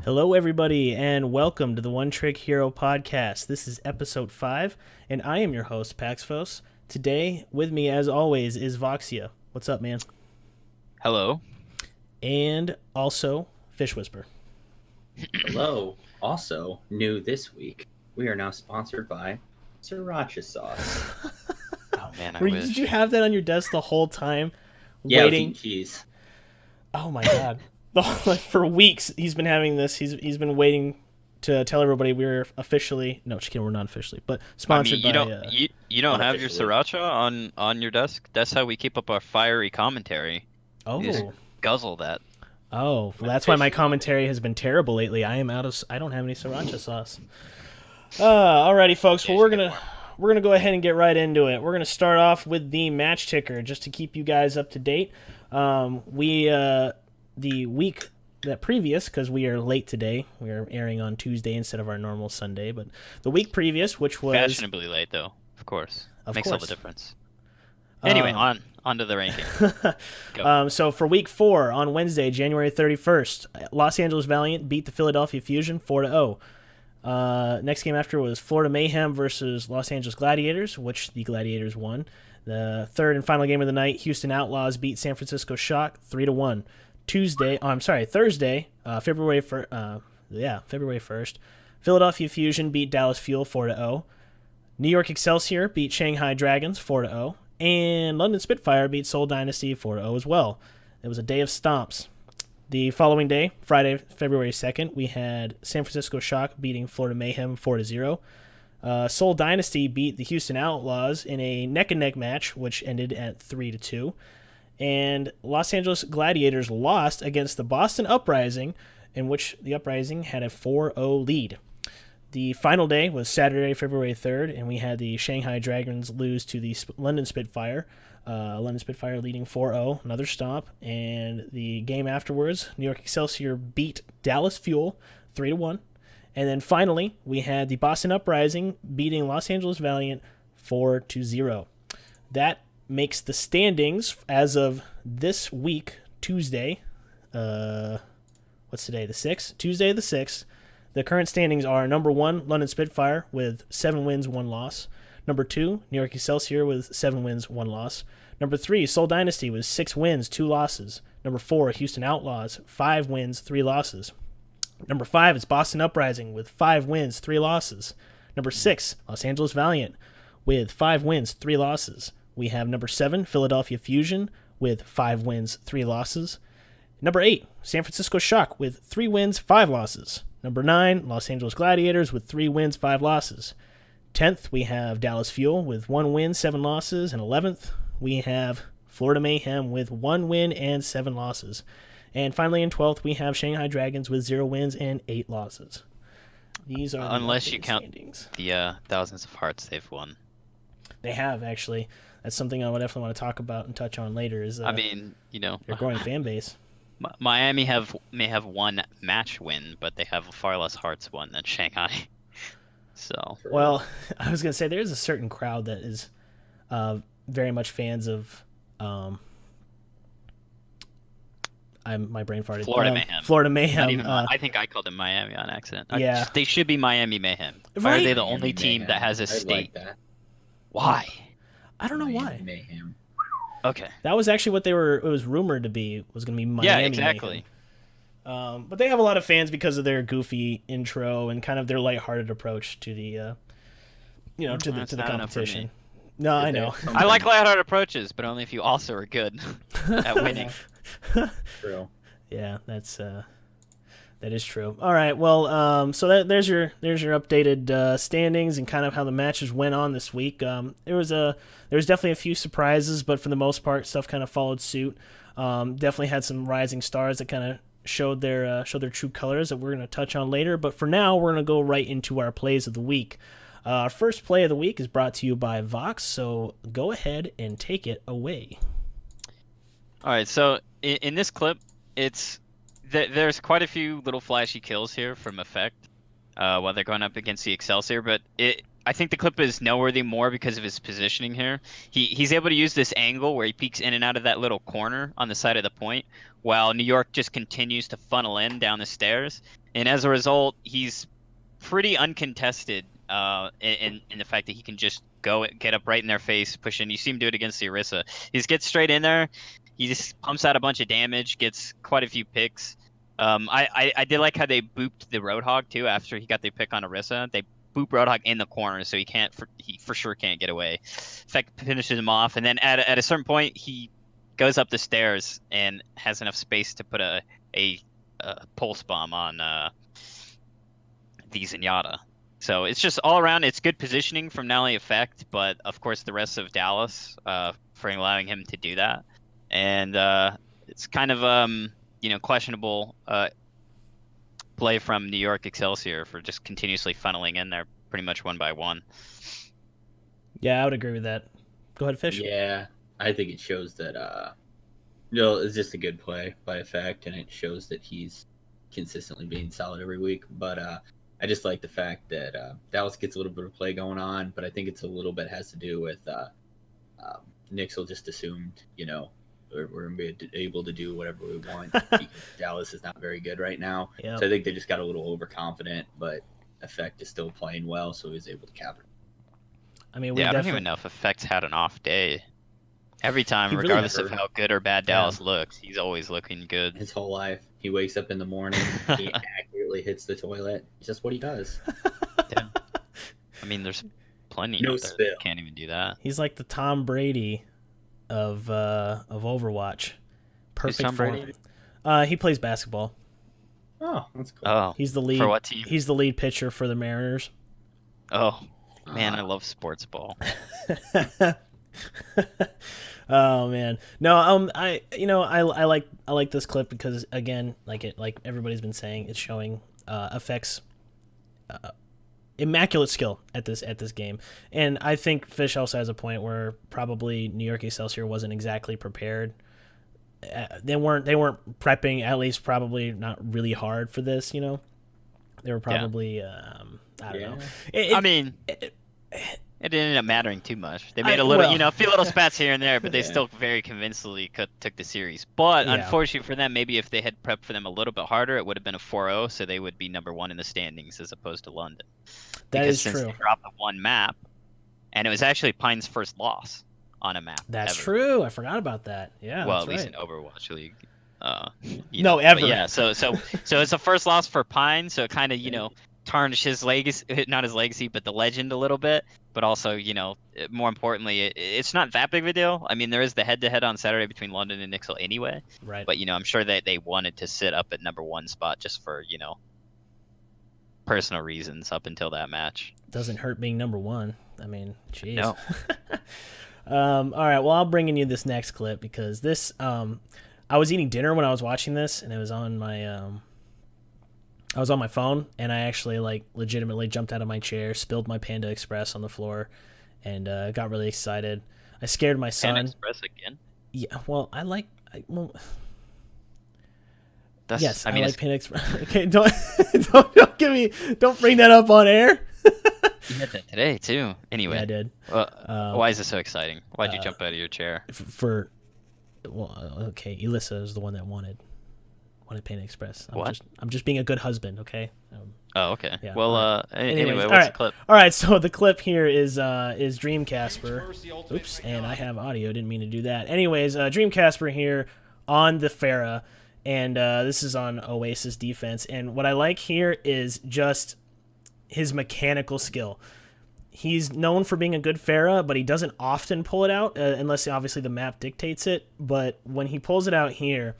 Hello, everybody, and welcome to the One Trick Hero podcast. This is episode 5, and I am your host, Paxfos. Today, with me, as always, is Voxia. What's up, man? Hello. And also, Fish Whisper. Hello. Also, new this week, we are now sponsored by Sriracha sauce. Oh man, I Did wish. you have that on your desk the whole time? Yeah, waiting? with cheese. Oh my god. For weeks, he's been having this. He's been waiting to tell everybody we're officially... No, just kidding, we're not officially, but sponsored you by... don't you don't have your unofficially. sriracha on your desk? That's how we keep up our fiery commentary. You just Oh. guzzle that. Oh, well, that's why my commentary has been terrible lately. I don't have any sriracha sauce. Alrighty, folks. Well, we're gonna go ahead and get right into it. We're gonna start off with the match ticker just to keep you guys up to date. The week that previous, because we are late today, we are airing on Tuesday instead of our normal Sunday. But the week previous, which was Fashionably late though, of course. Of Makes all course. the difference. Anyway, on to the ranking. Go. So for week 4 on Wednesday, January 31st, Los Angeles Valiant beat the Philadelphia Fusion 4-0. Next game after was Florida Mayhem versus Los Angeles Gladiators, which the Gladiators won. The third and final game of the night, Houston Outlaws beat San Francisco Shock 3-1. Thursday, February 1st, Philadelphia Fusion beat Dallas Fuel 4-0. New York Excelsior beat Shanghai Dragons 4-0. And London Spitfire beat Seoul Dynasty 4-0 as well. It was a day of stomps. The following day, Friday, February 2nd, we had San Francisco Shock beating Florida Mayhem 4-0. Seoul Dynasty beat the Houston Outlaws in a neck-and-neck match, which ended at 3-2. And Los Angeles Gladiators lost against the Boston Uprising, in which the Uprising had a 4-0 lead. The final day was Saturday, February 3rd, and we had the Shanghai Dragons lose to the London Spitfire. London Spitfire leading 4-0, another stomp. And the game afterwards, New York Excelsior beat Dallas Fuel 3-1. And then finally, we had the Boston Uprising beating Los Angeles Valiant 4-0. That makes the standings as of this week, Tuesday. What's today? The 6th? Tuesday the 6th. The current standings are number 1, London Spitfire with 7 wins, 1 loss. Number 2, New York Excelsior with 7 wins, 1 loss. Number 3, Seoul Dynasty with 6 wins, 2 losses. Number 4, Houston Outlaws, 5 wins, 3 losses. Number 5 is Boston Uprising with 5 wins, 3 losses. Number 6, Los Angeles Valiant with 5 wins, 3 losses. We have number 7, Philadelphia Fusion with 5 wins, 3 losses. Number 8, San Francisco Shock with 3 wins, 5 losses. Number 9, Los Angeles Gladiators with 3 wins, 5 losses. 10th, we have Dallas Fuel with 1 win, 7 losses. And 11th, we have Florida Mayhem with 1 win and 7 losses. And finally, in 12th, we have Shanghai Dragons with 0 wins and 8 losses. These are Unless you the count standings. the thousands of hearts they've won. They have, actually. That's something I would definitely want to talk about and touch on later. Is I mean, their growing fan base. Miami may have 1 match win, but they have far less hearts won than Shanghai. So Well, I was going to say there's a certain crowd that is very much fans of my brain farted. Florida Mayhem. Florida not Mayhem. even, I think I called them Miami on accident. Yeah. They should be Miami Mayhem. Why Right. are they the Miami only team Mayhem. that has a I state? like that. Why? I don't know Miami why. Mayhem. Okay. That was actually what it was rumored to be, was going to be Miami Yeah, Mayhem. exactly. But they have a lot of fans because of their goofy intro and kind of their lighthearted approach to the, to the That's not enough for competition. me. No, I Did they know. have some- I like lighthearted approaches, but only if you also are good at winning. True. Yeah, that is true. All right, well, so there's your updated standings and kind of how the matches went on this week. There was definitely a few surprises, but for the most part, stuff kind of followed suit. Definitely had some rising stars that kind of showed their true colors that we're going to touch on later. But for now, we're going to go right into our plays of the week. Our first play of the week is brought to you by Vox, so go ahead and take it away. All right, so in this clip, there's quite a few little flashy kills here from Effect while they're going up against the Excelsior, but I think the clip is noteworthy more because of his positioning here. He's able to use this angle where he peeks in and out of that little corner on the side of the point, while New York just continues to funnel in down the stairs. And as a result, he's pretty uncontested in the fact that he can just go get up right in their face, push in. You see him do it against the Orisa. He just gets straight in there. He just pumps out a bunch of damage, gets quite a few picks. I did like how they booped the Roadhog too after he got the pick on Orisa. They boop Roadhog in the corner, so he for sure can't get away. In fact, finishes him off, and then at a certain point, he goes up the stairs and has enough space to put a pulse bomb on the Zenyatta. So it's just all around, it's good positioning from not only Effect, but of course the rest of Dallas for allowing him to do that. And it's kind of questionable play from New York Excelsior for just continuously funneling in there pretty much one by one. Yeah, I would agree with that. Go ahead, Fish. Yeah, I think it shows that it's just a good play by Effect, and it shows that he's consistently being solid every week. But I just like the fact that Dallas gets a little bit of play going on, but I think it's a little bit has to do with Nixel just assumed, we're going to be able to do whatever we want because Dallas is not very good right now. Yep. So I think they just got a little overconfident, but Effect is still playing well, so he was able to capture. I mean, I don't even know if Effect's had an off day. Every time, regardless of how good or bad Dallas looks, he's always looking good. His whole life, he wakes up in the morning, he accurately hits the toilet. It's just what he does. Yeah. I mean, there's plenty No out there spill. that can't even do that. He's like the Tom Brady of Overwatch. Perfect Who's Tom Brady? He plays basketball. Oh, that's cool. Oh, He's the lead. for what team? He's the lead pitcher for the Mariners. Oh, man, I love sports ball. Oh man, no, I like this clip because again, like everybody's been saying, it's showing Effect's immaculate skill at this game, and I think Fish also has a point where probably New York Excelsior wasn't exactly prepared. They weren't prepping, at least probably not really hard for this. They were probably I don't know. It didn't end up mattering too much. They made a few little spats here and there, but they still very convincingly took the series. But unfortunately for them, maybe if they had prepped for them a little bit harder, it would have been a 4-0, so they would be number one in the standings as opposed to London. That is true. They dropped the one map, and it was actually Pine's first loss on a map. That's ever. true. I forgot about that. Yeah. Well, that's at least right. in Overwatch League. No, ever. But yeah. So it's a first loss for Pine. So it kind of tarnished his legacy, not his legacy, but the legend a little bit. But also, more importantly, it's not that big of a deal. I mean, there is the head-to-head on Saturday between London and Nixel anyway. Right. But I'm sure that they wanted to sit up at number one spot just for personal reasons up until that match. Doesn't hurt being number one. I mean, jeez. No. All right. Well, I'll bring in you this next clip because this. I was eating dinner when I was watching this, and it was on my. I was on my phone, and I actually legitimately jumped out of my chair, spilled my Panda Express on the floor, and got really excited. I scared my son. Panda Express again? Yeah. Well, yes, I mean, like Panda Express. Okay, don't bring that up on air. You had that today too. Anyway, Yeah, I did. Why is it so exciting? Why'd you jump out of your chair? Okay, Elissa is the one that wanted Panda Express. What? I'm just being a good husband, okay? Oh, okay. Yeah, Well, anyway, all what's right. the clip? All right, so the clip here is Dreamcasper. Oops, and I have audio. Didn't mean to do that. Anyways, Dreamcasper here on the Pharah, and this is on Oasis defense. And what I like here is just his mechanical skill. He's known for being a good Pharah, but he doesn't often pull it out unless obviously the map dictates it. But when he pulls it out here,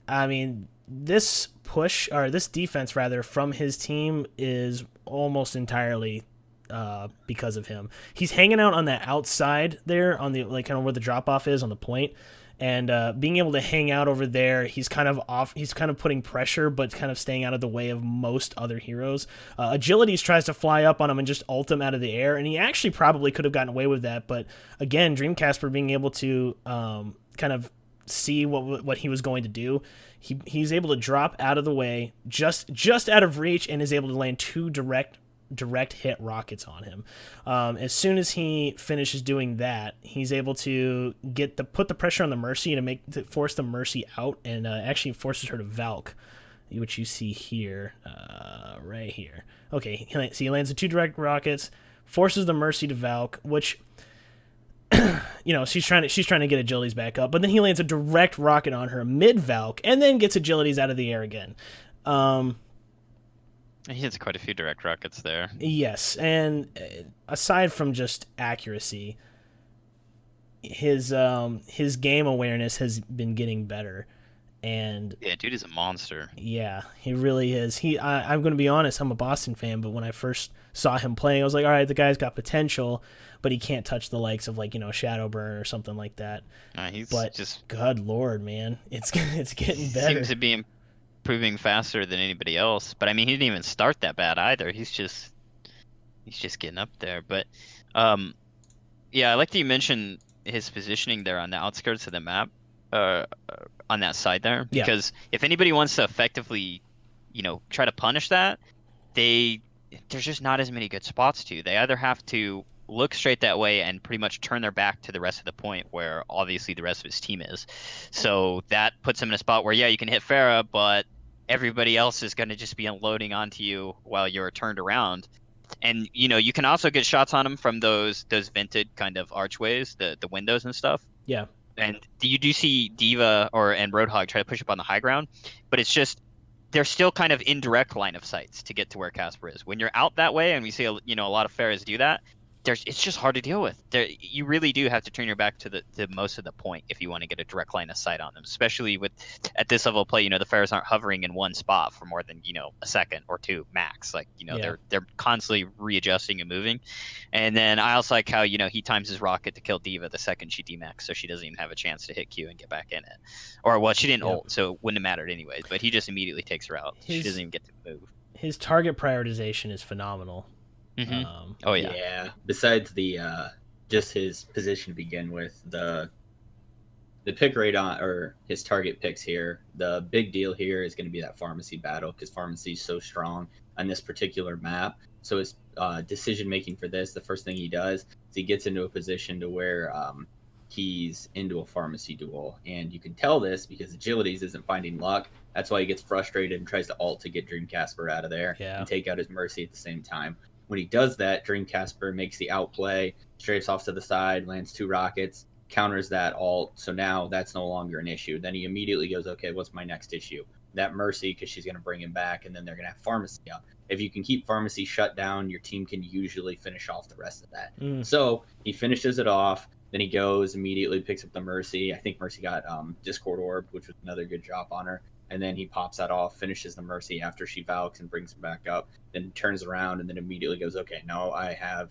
I mean, this defense rather from his team is almost entirely because of him. He's hanging out on that outside there on the kind of where the drop off is on the point, and being able to hang out over there, he's kind of off. He's kind of putting pressure, but kind of staying out of the way of most other heroes. Agilities tries to fly up on him and just ult him out of the air, and he actually probably could have gotten away with that. But again, Dreamcasper being able to kind of see what he was going to do, he's able to drop out of the way, just out of reach, and is able to land two direct direct hit rockets on him. As soon as he finishes doing that, he's able to put the pressure on the Mercy to force the Mercy out, and actually forces her to Valk, which you see here, right here. Okay, so he lands the 2 direct rockets, forces the Mercy to Valk, which, she's trying to get agilities back up, but then he lands a direct rocket on her mid Valk, and then gets agilities out of the air again. He hits quite a few direct rockets there. Yes, and aside from just accuracy, his game awareness has been getting better. And yeah, dude is a monster. Yeah, he really is. I'm going to be honest, I'm a Boston fan, but when I first saw him playing, I was like, all right, the guy's got potential, but he can't touch the likes of Shadowburn or something like that. But just good lord, man, it's getting better. Seems to be improving faster than anybody else. But I mean, he didn't even start that bad either. He's just getting up there. But yeah, I like that you mentioned his positioning there on the outskirts of the map. On that side there, because if anybody wants to effectively, try to punish that, there's just not as many good spots to. They either have to look straight that way and pretty much turn their back to the rest of the point where obviously the rest of his team is. So that puts him in a spot where, you can hit Pharah, but everybody else is going to just be unloading onto you while you're turned around. And, you can also get shots on him from those vented kind of archways, the windows and stuff. Yeah. And you do see D.Va and Roadhog try to push up on the high ground, but it's just they're still kind of indirect line of sights to get to where Casper is. When you're out that way, and we see a lot of Pharahs do that, it's just hard to deal with. You really do have to turn your back to most of the point if you want to get a direct line of sight on them, especially at this level of play. The Pharahs aren't hovering in one spot for more than a second or two max. They're constantly readjusting and moving. And then I also like how he times his rocket to kill D.Va the second she demax, so she doesn't even have a chance to hit Q and get back in it. Or she didn't ult, so it wouldn't have mattered anyways. But he just immediately takes her out. She doesn't even get to move. His target prioritization is phenomenal. Mm-hmm. Oh yeah. Yeah. Besides the just his position to begin with, the pick rate on or his target picks here, the big deal here is going to be that pharmacy battle, because pharmacy is so strong on this particular map. So his decision making for this, the first thing he does is he gets into a position to where he's into a pharmacy duel, and you can tell this because Agilities isn't finding luck. That's why he gets frustrated and tries to ult to get Dream Casper out of there and take out his Mercy at the same time. When he does that, Dream Casper makes the outplay, strafes off to the side, lands 2 rockets, counters that ult. So now that's no longer an issue. Then he immediately goes, okay, what's my next issue? That Mercy, because she's going to bring him back, and then they're going to have Pharmacy up. If you can keep Pharmacy shut down, your team can usually finish off the rest of that. So he finishes it off. Then he goes, immediately picks up the Mercy. I think Mercy got Discord Orb, which was another good job on her. And then he pops that off, finishes the Mercy after she Valks and brings him back up, then turns around and then immediately goes, okay, now I have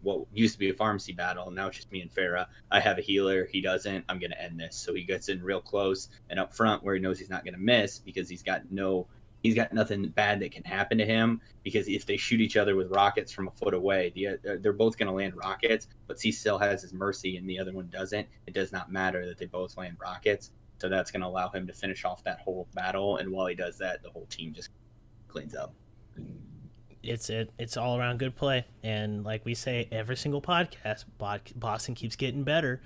what used to be a pharmacy battle, and now it's just me and Pharah. I have a healer, he doesn't, I'm going to end this. So he gets in real close and up front where he knows he's not going to miss, because he's got nothing bad that can happen to him, because if they shoot each other with rockets from a foot away, they're both going to land rockets, but he still has his Mercy and the other one doesn't. It does not matter that they both land rockets. So that's going to allow him to finish off that whole battle. And while he does that, the whole team just cleans up. It's all around good play. And like we say, every single podcast, Boston keeps getting better.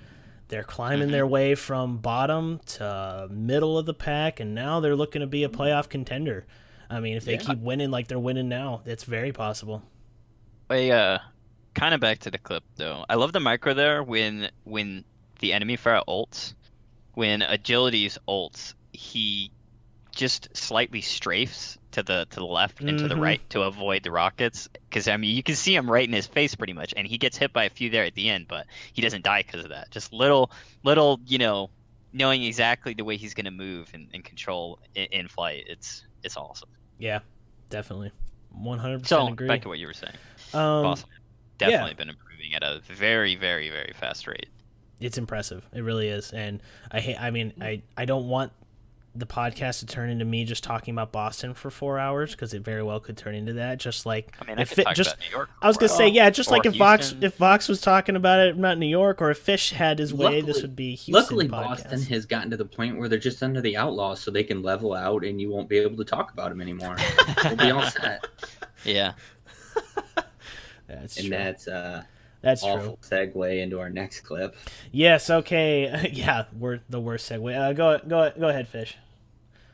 They're climbing their way from bottom to middle of the pack, and now they're looking to be a playoff contender. I mean, if they keep winning like they're winning now, it's very possible. Kind of back to the clip, though. I love the micro there when the enemy Pharah ults. When Agilities ults, he just slightly strafes to the left and to the right to avoid the rockets. Because, I mean, you can see him right in his face pretty much, and he gets hit by a few there at the end, but he doesn't die because of that. Just little, knowing exactly the way he's going to move and control in flight. It's awesome. Yeah, definitely. 100% so, agree. Back to what you were saying. Boston definitely been improving at a very, very, very fast rate. It's impressive. It really is. And I don't want the podcast to turn into me just talking about Boston for 4 hours, because it very well could turn into that. Just like I could talk about New York. I was gonna say, just like Houston. if Vox was talking about it about New York, or if Fish had his way, this would be Houston. Luckily, podcast. Boston has gotten to the point where they're just under the Outlaws, so they can level out, and you won't be able to talk about them anymore. We'll be all set. Yeah. That's And true. That's awful true. segue into our next clip. Yes. Okay. Yeah, we're the worst segue. Go ahead, Fish.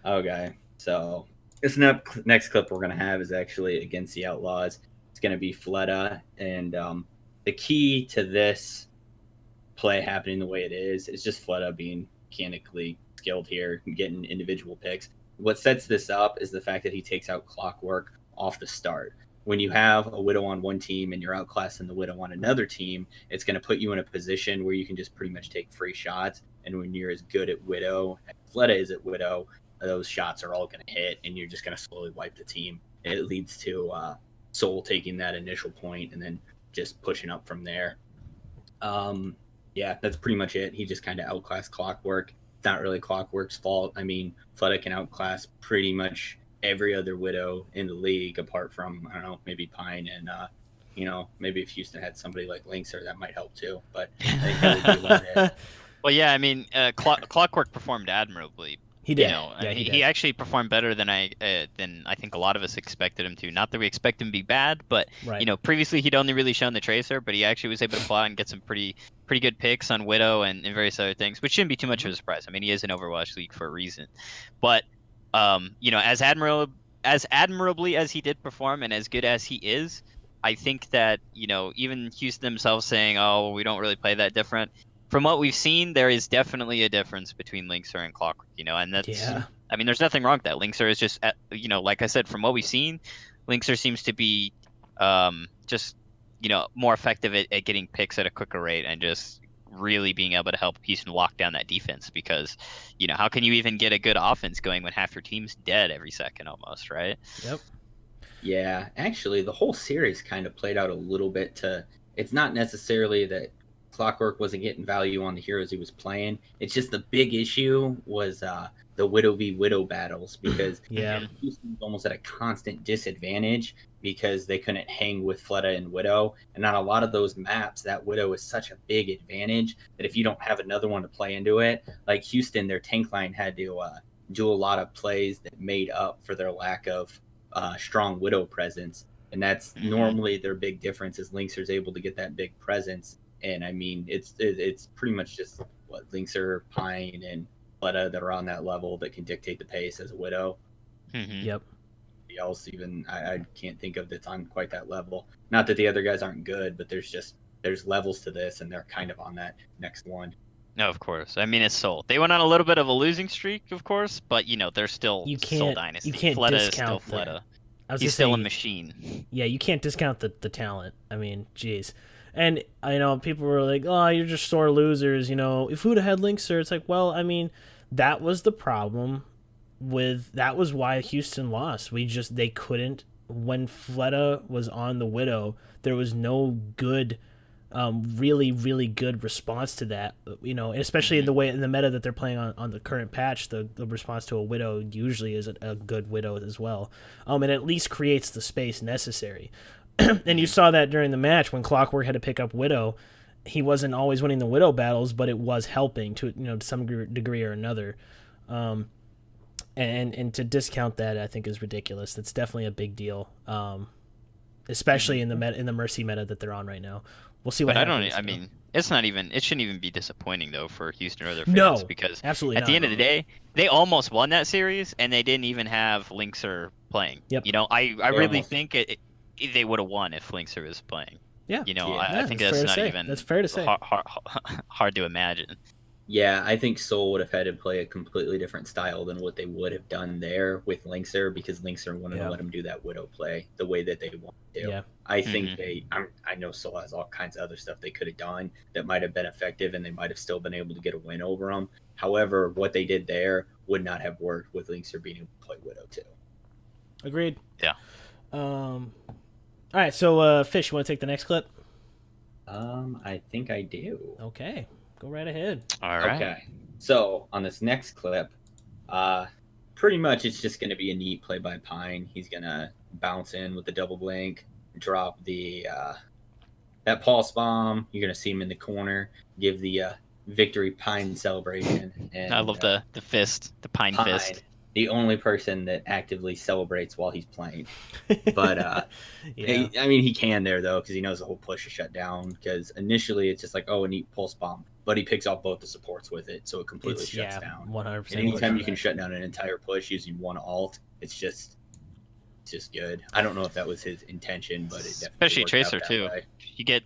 Okay, so this next clip we're gonna have is actually against the Outlaws. It's gonna be Fleta, and the key to this play happening the way it is just Fleta being mechanically skilled here and getting individual picks. What sets this up is the fact that he takes out Clockwork off the start. When you have a Widow on one team and you're outclassing the Widow on another team, it's going to put you in a position where you can just pretty much take free shots. And when you're as good at Widow as Fleta is at Widow, those shots are all going to hit, and you're just going to slowly wipe the team. It leads to Soul taking that initial point and then just pushing up from there. Yeah, that's pretty much it. He just kind of outclassed Clockwork. It's not really Clockwork's fault. I mean, Fleta can outclass pretty much every other Widow in the league, apart from, I don't know, maybe Pine and, maybe if Houston had somebody like Linkser, that might help too. But I think that would be about it. Well, yeah, I mean, Clockwork performed admirably. He did. You know, Yeah, he actually performed better than I think a lot of us expected him to. Not that we expect him to be bad, but Right. Previously he'd only really shown the Tracer, but he actually was able to pull out and get some pretty good picks on Widow and various other things, which shouldn't be too much of a surprise. I mean, he is in Overwatch League for a reason. But as admirably as he did perform and as good as he is, I think that even Houston themselves saying, "Oh, we don't really play that different." From what we've seen, there is definitely a difference between Linkser and Clockwork, and that's, Yeah. I mean, there's nothing wrong with that. Linkser is just, like I said, from what we've seen, Linkser seems to be just, more effective at getting picks at a quicker rate and just really being able to help Houston lock down that defense because, how can you even get a good offense going when half your team's dead every second almost, right? Yep. Yeah, actually, the whole series kind of played out a little bit it's not necessarily that Clockwork wasn't getting value on the heroes he was playing. It's just the big issue was the Widow v Widow battles because Yeah. Houston was almost at a constant disadvantage because they couldn't hang with Fleta and Widow. And on a lot of those maps, that Widow is such a big advantage that if you don't have another one to play into it, like Houston, their tank line had to do a lot of plays that made up for their lack of strong Widow presence. And that's normally their big difference is Linkser's able to get that big presence. And I mean, it's pretty much just what Linkser, Pine, and Fleta that are on that level that can dictate the pace as a Widow. Yep. Else even I can't think of that's on quite that level. Not that the other guys aren't good, but there's levels to this, and they're kind of on that next one. No, of course. I mean, it's Soul. They went on a little bit of a losing streak, of course, but they're still Soul Dynasty. You can't Fleta discount is still Fleta. He's still a machine. Yeah, you can't discount the talent. I mean, jeez. And I know people were like, "Oh, you're just sore losers." If we'd have had Linkser, it's like, well, I mean, that was the problem that was why Houston lost. They couldn't, when Fleta was on the Widow, there was no good, really, really good response to that. Especially in the meta that they're playing on the current patch, the response to a Widow usually is a good Widow as well. And at least creates the space necessary. And you saw that during the match when Clockwork had to pick up Widow. He wasn't always winning the Widow battles, but it was helping to some degree or another. And to discount that, I think is ridiculous. That's definitely a big deal, especially in the Mercy meta that they're on right now. We'll see what happens. I mean, it shouldn't even be disappointing though for Houston or their fans because absolutely at the end of the day, they almost won that series and they didn't even have Linkser playing. Yep. I really think they would have won if Linkser was playing. Yeah. I think that's not even. That's fair to say. Hard to imagine. Yeah, I think Soul would have had to play a completely different style than what they would have done there with Linkser because Linkser wouldn't have let him do that Widow play the way that they want to. Yeah. I think I know Soul has all kinds of other stuff they could have done that might have been effective and they might have still been able to get a win over them. However, what they did there would not have worked with Linkser being able to play Widow too. Agreed. Yeah. All right, so Fish, you want to take the next clip? I think I do. Okay, go right ahead. All right. Okay, so on this next clip, pretty much it's just going to be a neat play by Pine. He's going to bounce in with the double blink, drop that pulse bomb. You're going to see him in the corner, give the victory Pine celebration. And I love the fist, the Pine fist. the only person that actively celebrates while he's playing. But Yeah. I mean, he can there though because he knows the whole push is shut down. Because initially it's just like, oh, a neat pulse bomb, but he picks off both the supports with it, so it completely shuts down. 100%. And anytime you can shut down an entire push using one alt, it's just good. I don't know if that was his intention, but it definitely Especially worked Tracer out that too. way. You get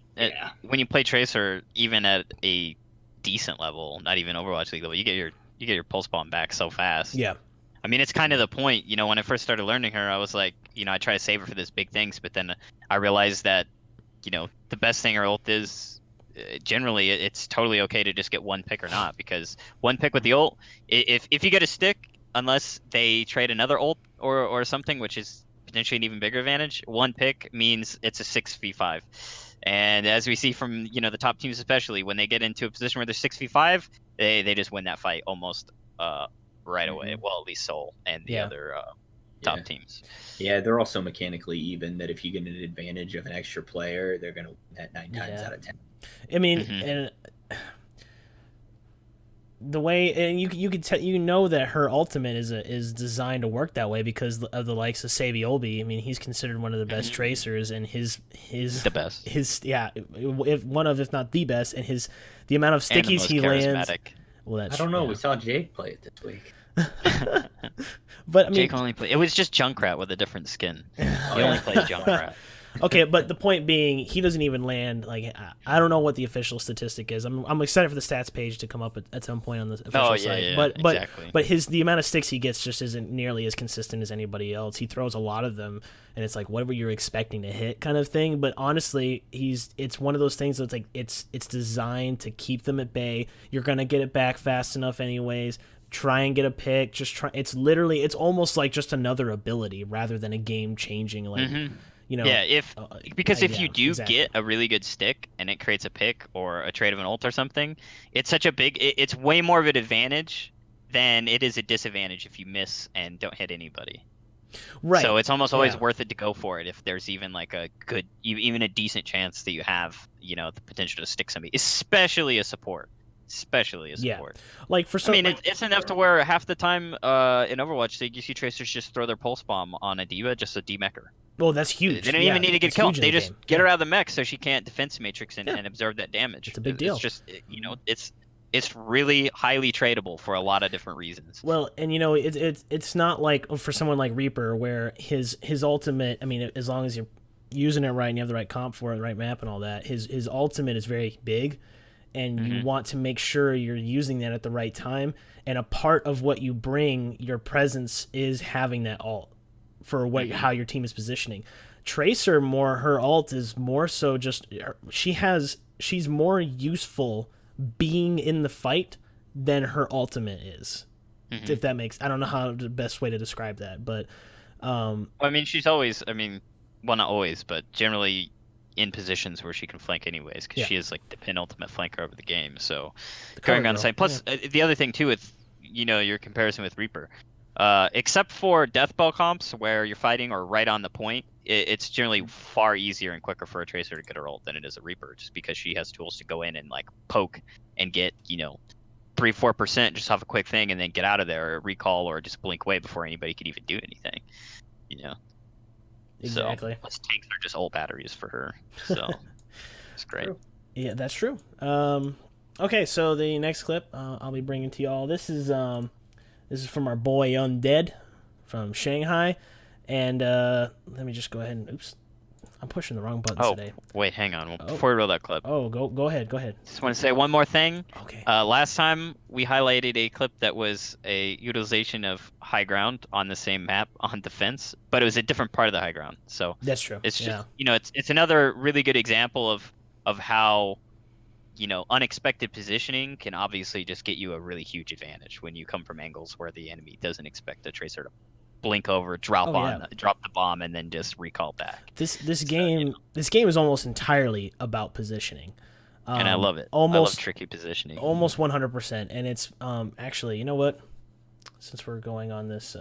when you play Tracer, even at a decent level, not even Overwatch League level, you get your pulse bomb back so fast. Yeah. I mean, it's kind of the point. You know, when I first started learning her, I was like, you know, I try to save her for this big things, but then I realized that, you know, the best thing her ult is. Generally, it's totally okay to just get one pick or not, because one pick with the ult, if you get a stick, unless they trade another ult or something, which is potentially an even bigger advantage, one pick means it's a 6v5. And as we see from, you know, the top teams especially, when they get into a position where they're 6v5, they just win that fight almost right away. Well, at least Seoul and the other top teams. Yeah, they're also mechanically even, that if you get an advantage of an extra player, they're going to win that 9 times out of 10. I mean, and the way, and you could tell, you know, that her ultimate is designed to work that way because of the likes of Saviolbi. I mean, he's considered one of the best tracers, and his the best. If one of, if not the best, and the amount of stickies he lands. Well, that's, I don't know. We saw Jake play it this week. But I mean, Jake only played. It was just Junkrat with a different skin. He only played Junkrat. Okay, but the point being, he doesn't even land. Like, I don't know what the official statistic is. I'm excited for the stats page to come up at some point on the official site. Yeah, but exactly. but the amount of sticks he gets just isn't nearly as consistent as anybody else. He throws a lot of them, and it's like whatever you're expecting to hit kind of thing. But honestly, it's one of those things that's like it's designed to keep them at bay. You're gonna get it back fast enough anyways. Try and get a pick. Just try. It's almost like just another ability rather than a game changing You know, because if you do get a really good stick and it creates a pick or a trade of an ult or something, it's such a it's way more of an advantage than it is a disadvantage if you miss and don't hit anybody. Right. So it's almost always worth it to go for it if there's even like a good, even a decent chance that you have, you know, the potential to stick somebody, especially a support. Like for some, it's enough to where half the time in Overwatch you see tracers just throw their pulse bomb on a diva just to demech her. Well, that's huge. They don't even need to get killed. They just get her out of the mech so she can't defense matrix and absorb that damage. It's a big deal. It's just, you know, it's really highly tradable for a lot of different reasons. Well, and you know, it's not like for someone like Reaper where his ultimate. I mean, as long as you're using it right and you have the right comp for it, the right map and all that, his ultimate is very big. And you want to make sure you're using that at the right time. And a part of what you bring, your presence, is having that ult for how your team is positioning. Tracer, her ult is more so just she's more useful being in the fight than her ultimate is. If that makes, I don't know how the best way to describe that, but I mean, she's always, well, not always, but generally in positions where she can flank anyways, because she is like the penultimate flanker of the game. So going on the side. Plus, the other thing too with, you know, your comparison with Reaper, except for deathbell comps where you're fighting or right on the point, it's generally far easier and quicker for a tracer to get her ult than it is a Reaper, just because she has tools to go in and like poke and get, you know, 3-4% just off a quick thing and then get out of there, or recall, or just blink away before anybody could even do anything, you know. Exactly. So, plus tanks are just old batteries for her, so it's great. Yeah, that's true. Okay, so the next clip I'll be bringing to y'all. This is from our boy Undead from Shanghai, and let me just go ahead and I'm pushing the wrong buttons today. Wait, hang on. Before we roll that clip. Go ahead. Just want to say one more thing. Okay. Last time we highlighted a clip that was a utilization of high ground on the same map on defense, but it was a different part of the high ground. So that's true. It's just you know, it's another really good example of how, you know, unexpected positioning can obviously just get you a really huge advantage when you come from angles where the enemy doesn't expect a tracer to blink over, drop the bomb, and then just recall back. This game is almost entirely about positioning, and I love it. I love tricky positioning, almost 100%. And it's actually, you know what? Since we're going on this,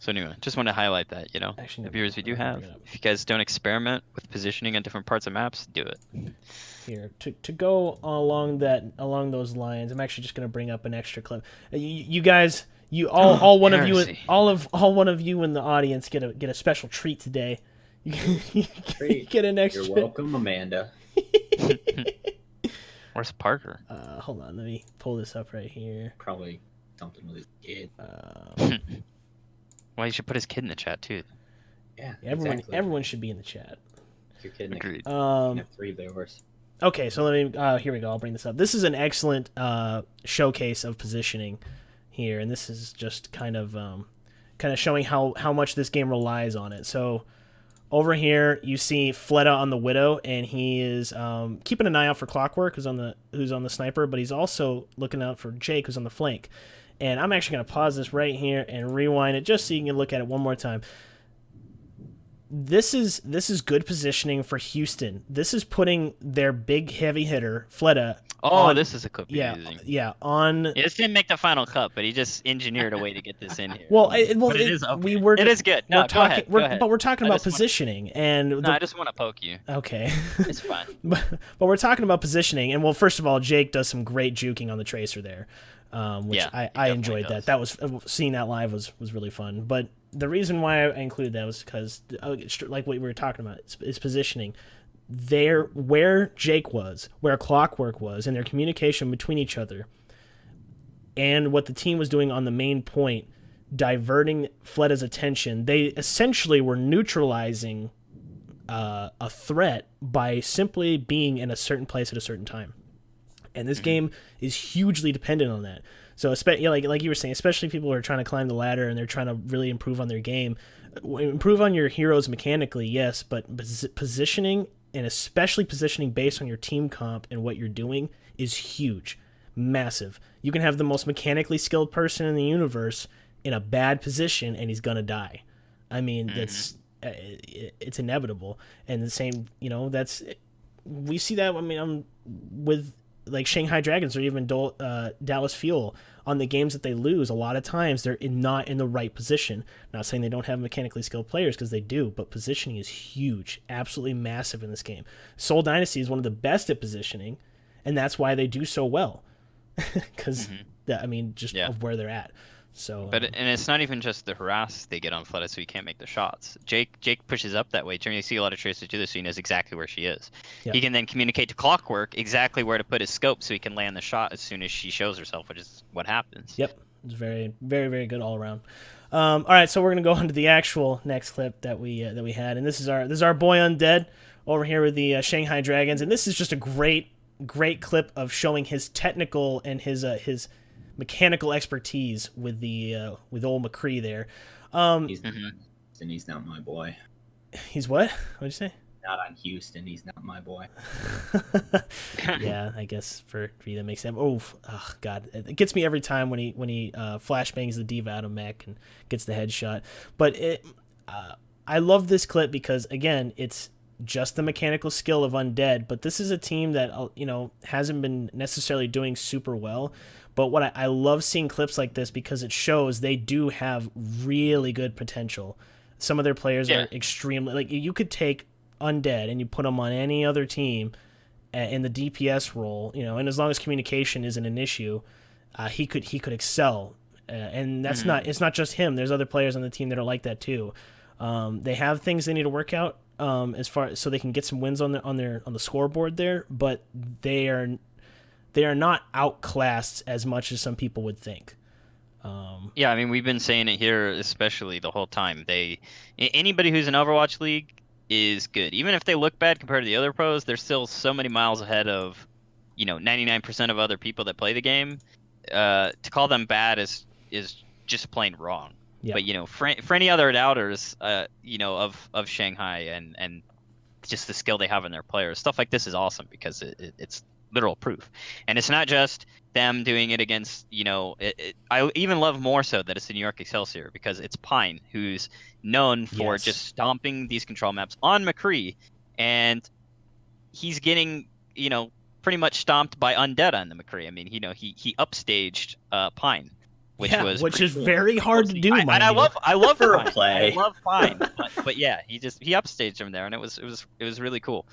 so anyway, just want to highlight that, you know, the viewers we do have. If you guys don't experiment with positioning on different parts of maps, do it. Here to go along those lines, I'm actually just going to bring up an extra clip. You guys You all one of you Heresy. all one of you in the audience get a special treat today. You get an extra. You're welcome, Amanda. Where's Parker? Hold on, let me pull this up right here. Probably something with his kid. Well, you should put his kid in the chat too. Yeah, Everyone should be in the chat. Your kid Agreed. you can have 3 viewers. Okay, so let me. Here we go. I'll bring this up. This is an excellent showcase of positioning here, and this is just kind of showing how much this game relies on it. So over here, you see Fleta on the Widow, and he is keeping an eye out for Clockwork, who's on the sniper, but he's also looking out for Jake, who's on the flank. And I'm actually going to pause this right here and rewind it just so you can look at it one more time. This is good positioning for Houston. This is putting their big heavy hitter Fleta. This is a clip Yeah, using. yeah. On. This didn't make the final cut, but he just engineered a way to get this in here. It is okay. we were. It is good. No, go ahead. But we're talking about positioning, and I just want to poke you. Okay. It's fine. but we're talking about positioning, and well, first of all, Jake does some great juking on the tracer there, which I enjoyed that. That was seeing that live was really fun. But the reason why I included that was because, like what we were talking about, is positioning. Where Jake was, where Clockwork was, and their communication between each other, and what the team was doing on the main point, diverting Fleta's attention. They essentially were neutralizing a threat by simply being in a certain place at a certain time. And this game is hugely dependent on that. So, like you were saying, especially people who are trying to climb the ladder and they're trying to really improve on their game, improve on your heroes mechanically, yes, but positioning, and especially positioning based on your team comp and what you're doing, is huge, massive. You can have the most mechanically skilled person in the universe in a bad position, and he's gonna die. I mean, it's inevitable. And the same, we see that. I mean, with like Shanghai Dragons or even Dallas Fuel on the games that they lose, a lot of times they're not in the right position. Not saying they don't have mechanically skilled players, because they do, but positioning is huge, absolutely massive in this game. Seoul Dynasty is one of the best at positioning, and that's why they do so well, because of where they're at. So, and it's not even just the harass they get on Fleta, so he can't make the shots. Jake pushes up that way. Generally, you see a lot of tracers do this, so he knows exactly where she is. Yep. He can then communicate to Clockwork exactly where to put his scope, so he can land the shot as soon as she shows herself, which is what happens. Yep, it's very, very, very good all around. All right, so we're gonna go on to the actual next clip that we had, and this is our boy Undead over here with the Shanghai Dragons, and this is just a great clip of showing his technical and his mechanical expertise with with old McCree there. He's not my boy. He's what? What'd you say? Not on Houston. He's not my boy. Yeah, I guess for you that makes sense. Oh God, it gets me every time when he flashbangs the diva out of mech and gets the headshot. But I love this clip because, again, it's just the mechanical skill of Undead, but this is a team that hasn't been necessarily doing super well. But what I love seeing clips like this, because it shows they do have really good potential. Some of their players are extremely, like, you could take Undead and you put them on any other team in the DPS role, and as long as communication isn't an issue, he could excel. And that's it's not just him. There's other players on the team that are like that too. They have things they need to work out so they can get some wins on the scoreboard there, but they are not outclassed as much as some people would think. Yeah, I mean, we've been saying it here, especially the whole time. Anybody who's in Overwatch League is good. Even if they look bad compared to the other pros, they're still so many miles ahead of, 99% of other people that play the game. To call them bad is just plain wrong. Yeah. But for any other doubters, of Shanghai and just the skill they have in their players, stuff like this is awesome because it's literal proof. And it's not just them doing it against, I even love more so that it's the New York Excelsior, because it's Pine who's known for just stomping these control maps on McCree, and he's getting, pretty much stomped by Undead on the McCree. I mean, he upstaged Pine. Which is very hard to do. I love for Pine. A play. I love Pine, but yeah, he upstaged him there, and it was really cool,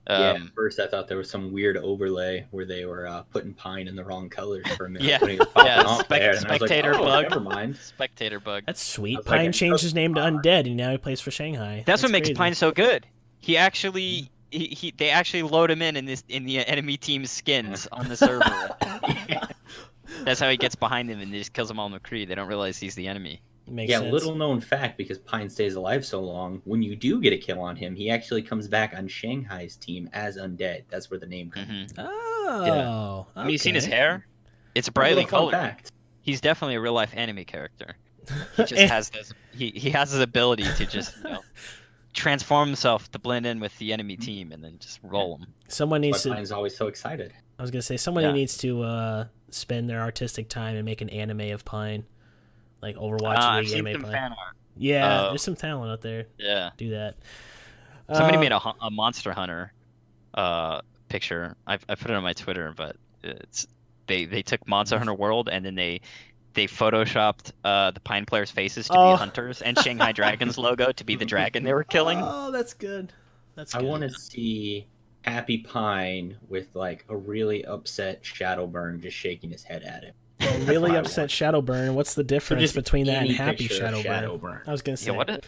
Yeah, at first I thought there was some weird overlay where they were putting Pine in the wrong colors for a minute Yeah, when he was popping yeah, off there, and I was like, spectator oh, bug. never mind. Spectator bug. That's sweet. was like, Pine I changed took- his name to Undead, and now he plays for Shanghai. That's what makes crazy. Pine so good. He actually they actually load him in the enemy team's skins on the server. That's how he gets behind them and just kills them all in McCree. They don't realize he's the enemy. Makes Yeah, sense. little known fact, because Pine stays alive so long, when you do get a kill on him, he actually comes back on Shanghai's team as Undead. That's where the name comes from. Mm-hmm. Oh, Have you seen his okay. hair? It's Little brightly fun colored. fact. He's definitely a real life anime character. He just has this. He has his ability to just transform himself to blend in with the enemy team and then just roll them. Someone That's needs why to. Pine's always so excited. I was gonna say somebody Yeah. needs to spend their artistic time and make an anime of Pine, like Overwatch I've League seen anime some Pine. fan art. Yeah, there's some talent out there. Yeah. Do that. Somebody made a Monster Hunter picture. I put it on my Twitter, but it's they took Monster Hunter World and then they photoshopped the Pine players' faces to be hunters and Shanghai Dragon's logo to be the dragon they were killing. Oh, that's good. That's good. I want to see Happy Pine with like a really upset Shadowburn just shaking his head at him. A really upset Shadowburn. What's the difference just between that and any happy picture of Shadowburn? I was gonna say. Yeah,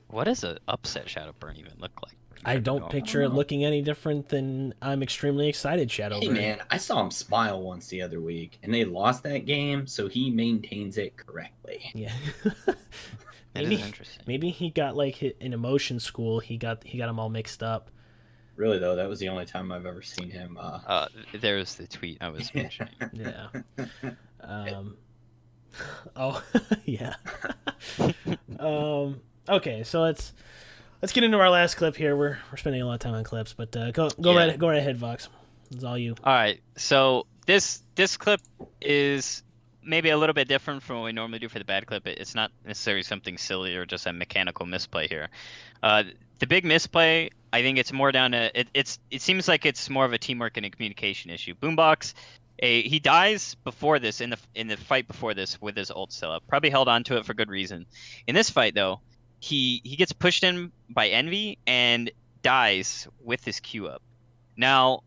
what does an upset Shadowburn even look like? I don't picture it looking any different than I'm extremely excited Shadowburn. Hey man, I saw him smile once the other week, and they lost that game, so he maintains it correctly. Yeah. That is interesting. Maybe he got like in emotion school. He got them all mixed up. Really though, that was the only time I've ever seen him. There's the tweet I was mentioning. Yeah. Oh yeah. Okay, so let's get into our last clip here. We're spending a lot of time on clips, but go right ahead, Vox. It's all you. All right. So this clip is maybe a little bit different from what we normally do for the bad clip. It's not necessarily something silly or just a mechanical misplay here. The big misplay, I think it's more down to it seems like it's more of a teamwork and a communication issue. Boombox, he dies before this in the fight before this with his ult still up. Probably held on to it for good reason. In this fight though, he gets pushed in by Envy and dies with his Q up. Now,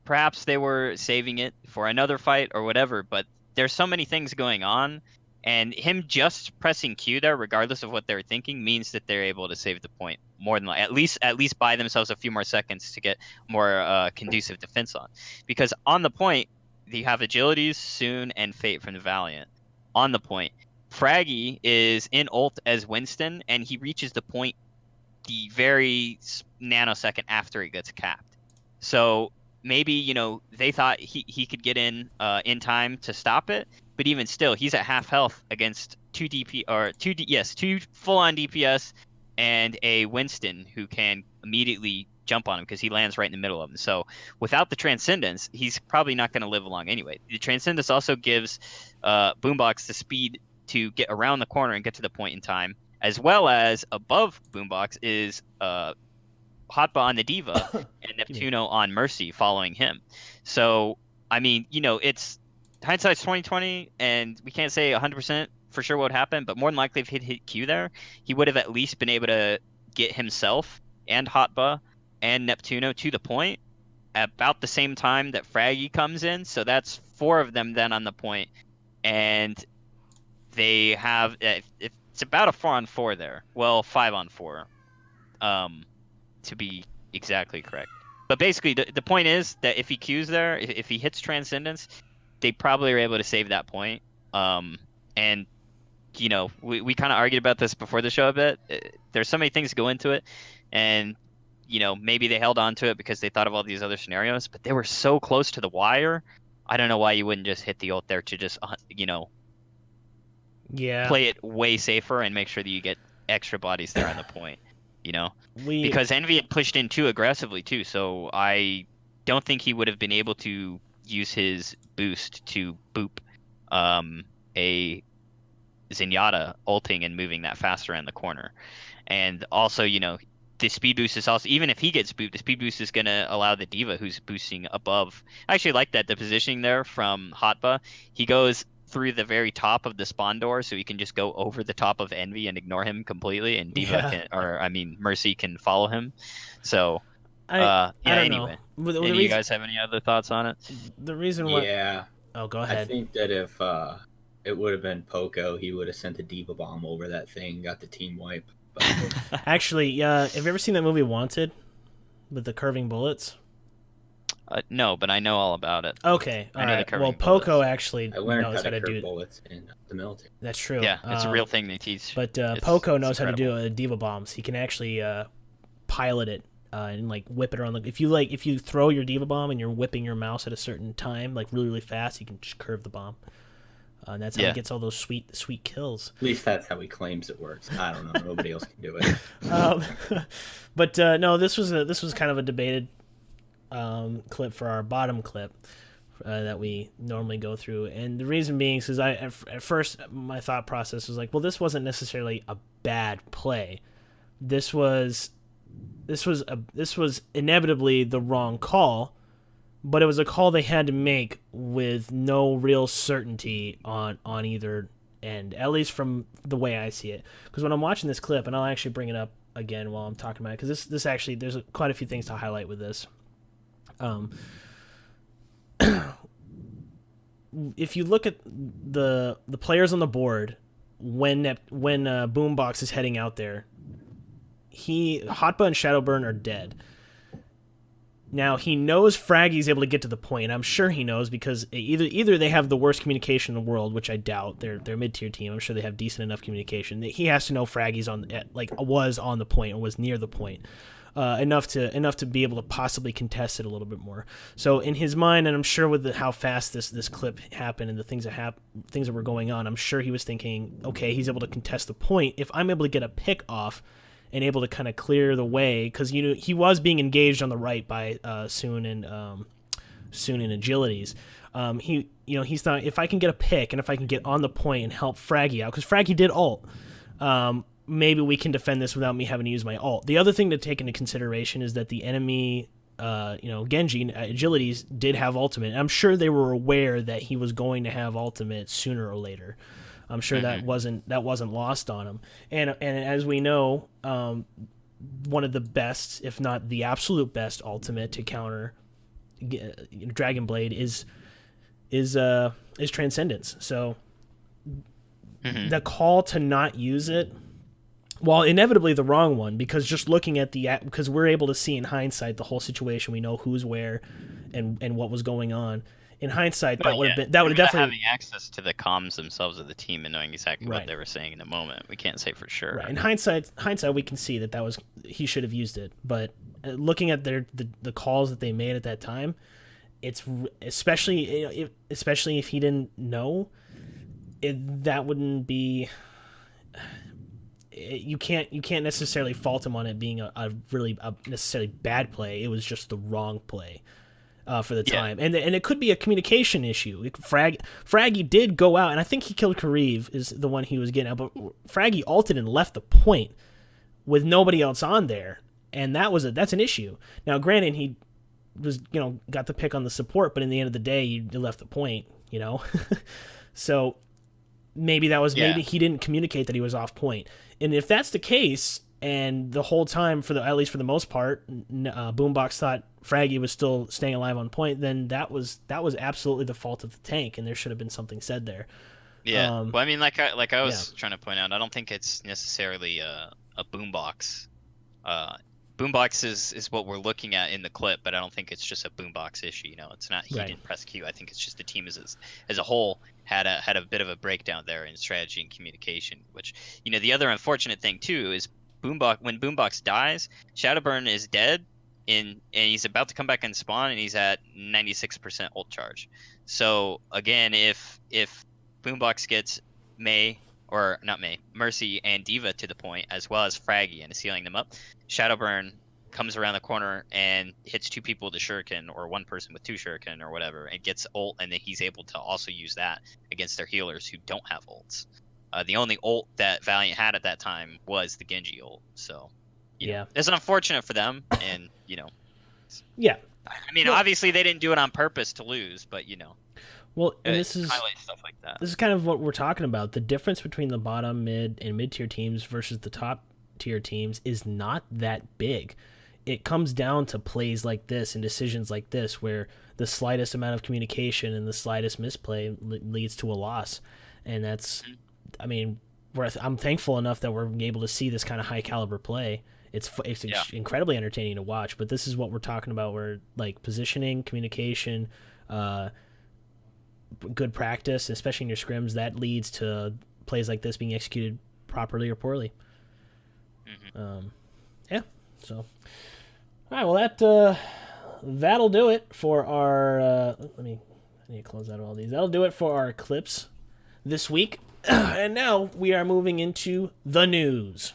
perhaps they were saving it for another fight or whatever, but there's so many things going on, and him just pressing Q there, regardless of what they're thinking, means that they're able to save the point more than at least buy themselves a few more seconds to get more conducive defense on. Because on the point, you have Agilities, Soon, and Fate from the Valiant. On the point, Fraggy is in ult as Winston, and he reaches the point the very nanosecond after he gets capped. So maybe they thought he could get in time to stop it, but even still, he's at half health against two full on DPS and a Winston who can immediately jump on him because he lands right in the middle of him. So without the Transcendence, he's probably not going to live long anyway. The Transcendence also gives Boombox the speed to get around the corner and get to the point in time, as well as above Boombox is Hotba on the Diva and Neptuno on Mercy following him. So, I mean, it's hindsight's 2020, and we can't say 100% for sure what would happen, but more than likely if he'd hit Q there, he would have at least been able to get himself and Hotba and Neptuno to the point about the same time that Fraggy comes in. So that's 4 of them then on the point, and they have it's about a 4-on-4 there. Well, 5-on-4. To be exactly correct. But basically, the point is that if he Qs there, if he hits Transcendence, they probably are able to save that point. And, we kind of argued about this before the show a bit. There's so many things that go into it. And, maybe they held on to it because they thought of all these other scenarios, but they were so close to the wire. I don't know why you wouldn't just hit the ult there to just, play it way safer and make sure that you get extra bodies there on the point. Because Envy had pushed in too aggressively too, so I don't think he would have been able to use his boost to boop a Zenyatta ulting and moving that fast around the corner. And also, the speed boost is also, even if he gets booped, the speed boost is going to allow the Diva who's boosting above. I actually like that, the positioning there from Hotba. He goes through the very top of the spawn door, so he can just go over the top of Envy and ignore him completely, and Mercy can follow him. So I don't anyway. know. The Any of you reason, guys have any other thoughts on it? the reason why. Yeah, Oh, go I ahead. think that if it would have been Poco, he would have sent a diva bomb over that thing, got the team wipe. But Actually, have you ever seen that movie Wanted with the curving bullets? No, but I know all about it. Okay, I all know the right. curving Well, Poco bullets. actually I learned knows how to do. curve bullets in the military. That's true. Yeah, it's a real thing they teach. But It's Poco knows how to incredible. do diva bombs. He can actually pilot it and like whip it around. If you throw your diva bomb and you're whipping your mouse at a certain time, like really really fast, you can just curve the bomb. And that's how he gets all those sweet kills. At least that's how he claims it works. I don't know. Nobody else can do it. But no, this was kind of a debated clip for our bottom clip that we normally go through, and the reason being is at first my thought process was like, well, this wasn't necessarily a bad play. This was inevitably the wrong call, but it was a call they had to make with no real certainty on either end, at least from the way I see it. Because when I'm watching this clip, and I'll actually bring it up again while I'm talking about it, because this actually, there's quite a few things to highlight with this. If you look at the players on the board when Boombox is heading out there, Hotba and Shadowburn are dead. Now he knows Fraggy's able to get to the point. I'm sure he knows because either they have the worst communication in the world, which I doubt. They're a mid-tier team. I'm sure they have decent enough communication. He has to know Fraggy's was on the point or was near the point. Enough to be able to possibly contest it a little bit more. So in his mind, and I'm sure with how fast this clip happened and the things that were going on, I'm sure he was thinking, okay, he's able to contest the point. If I'm able to get a pick off and able to kind of clear the way, because he was being engaged on the right by Soon and Agilities. He's thought, if I can get a pick and if I can get on the point and help Fraggy out, because Fraggy did ult. Maybe we can defend this without me having to use my ult. The other thing to take into consideration is that the enemy, Genji, Agilities, did have ultimate. I'm sure they were aware that he was going to have ultimate sooner or later. I'm sure that wasn't lost on him. And as we know, one of the best, if not the absolute best, ultimate to counter Dragon Blade is Transcendence. So the call to not use it, while inevitably the wrong one, because just looking at because we're able to see in hindsight the whole situation, we know who's where and what was going on. In hindsight, that would have definitely having access to the comms themselves of the team and knowing exactly what they were saying in the moment. We can't say for sure. Right. In hindsight, we can see that he should have used it. But looking at the calls that they made at that time, it's especially if he didn't know, that wouldn't be. You can't necessarily fault him on it being a really necessarily bad play. It was just the wrong play for the time, and it could be a communication issue. Fraggy did go out, and I think he killed Kariv is the one he was getting at, but Fraggy ulted and left the point with nobody else on there, and that's an issue. Now, granted, he was got the pick on the support, but in the end of the day, you left the point, so. Maybe maybe he didn't communicate that he was off point. And if that's the case, and the whole time, at least for the most part, Boombox thought Fraggy was still staying alive on point, then that was absolutely the fault of the tank, and there should have been something said there. Yeah. Well, I mean, like I was trying to point out, I don't think it's necessarily a Boombox. Boombox is what we're looking at in the clip, but I don't think it's just a Boombox issue. It's not he didn't press Q. I think it's just the team as a whole had a bit of a breakdown there in strategy and communication. Which the other unfortunate thing too is when Boombox dies, Shadowburn is dead, and he's about to come back and spawn, and he's at 96% ult charge. So again, if Boombox gets Mercy and Diva to the point, as well as Fraggy, and is sealing them up, Shadowburn comes around the corner and hits two people with a shuriken, or one person with two shuriken or whatever, and gets ult, and then he's able to also use that against their healers who don't have ults. The only ult that Valiant had at that time was the Genji ult, so it's unfortunate for them, and I mean, obviously they didn't do it on purpose to lose, but well, and this is highlight stuff like that. This is kind of what we're talking about. The difference between the bottom, mid, and mid-tier teams versus the top tier teams is not that big. it comes down to plays like this and decisions like this where the slightest amount of communication and the slightest misplay leads to a loss. And that's, I mean, I'm thankful enough that we're able to see this kind of high caliber play. It's incredibly entertaining to watch, but this is what we're talking about, where like positioning, communication, good practice, especially in your scrims, that leads to plays like this being executed properly or poorly. Yeah. So, all right. Well, that'll do it for our. I need to close out all these. That'll do it for our clips this week. And now we are moving into the news.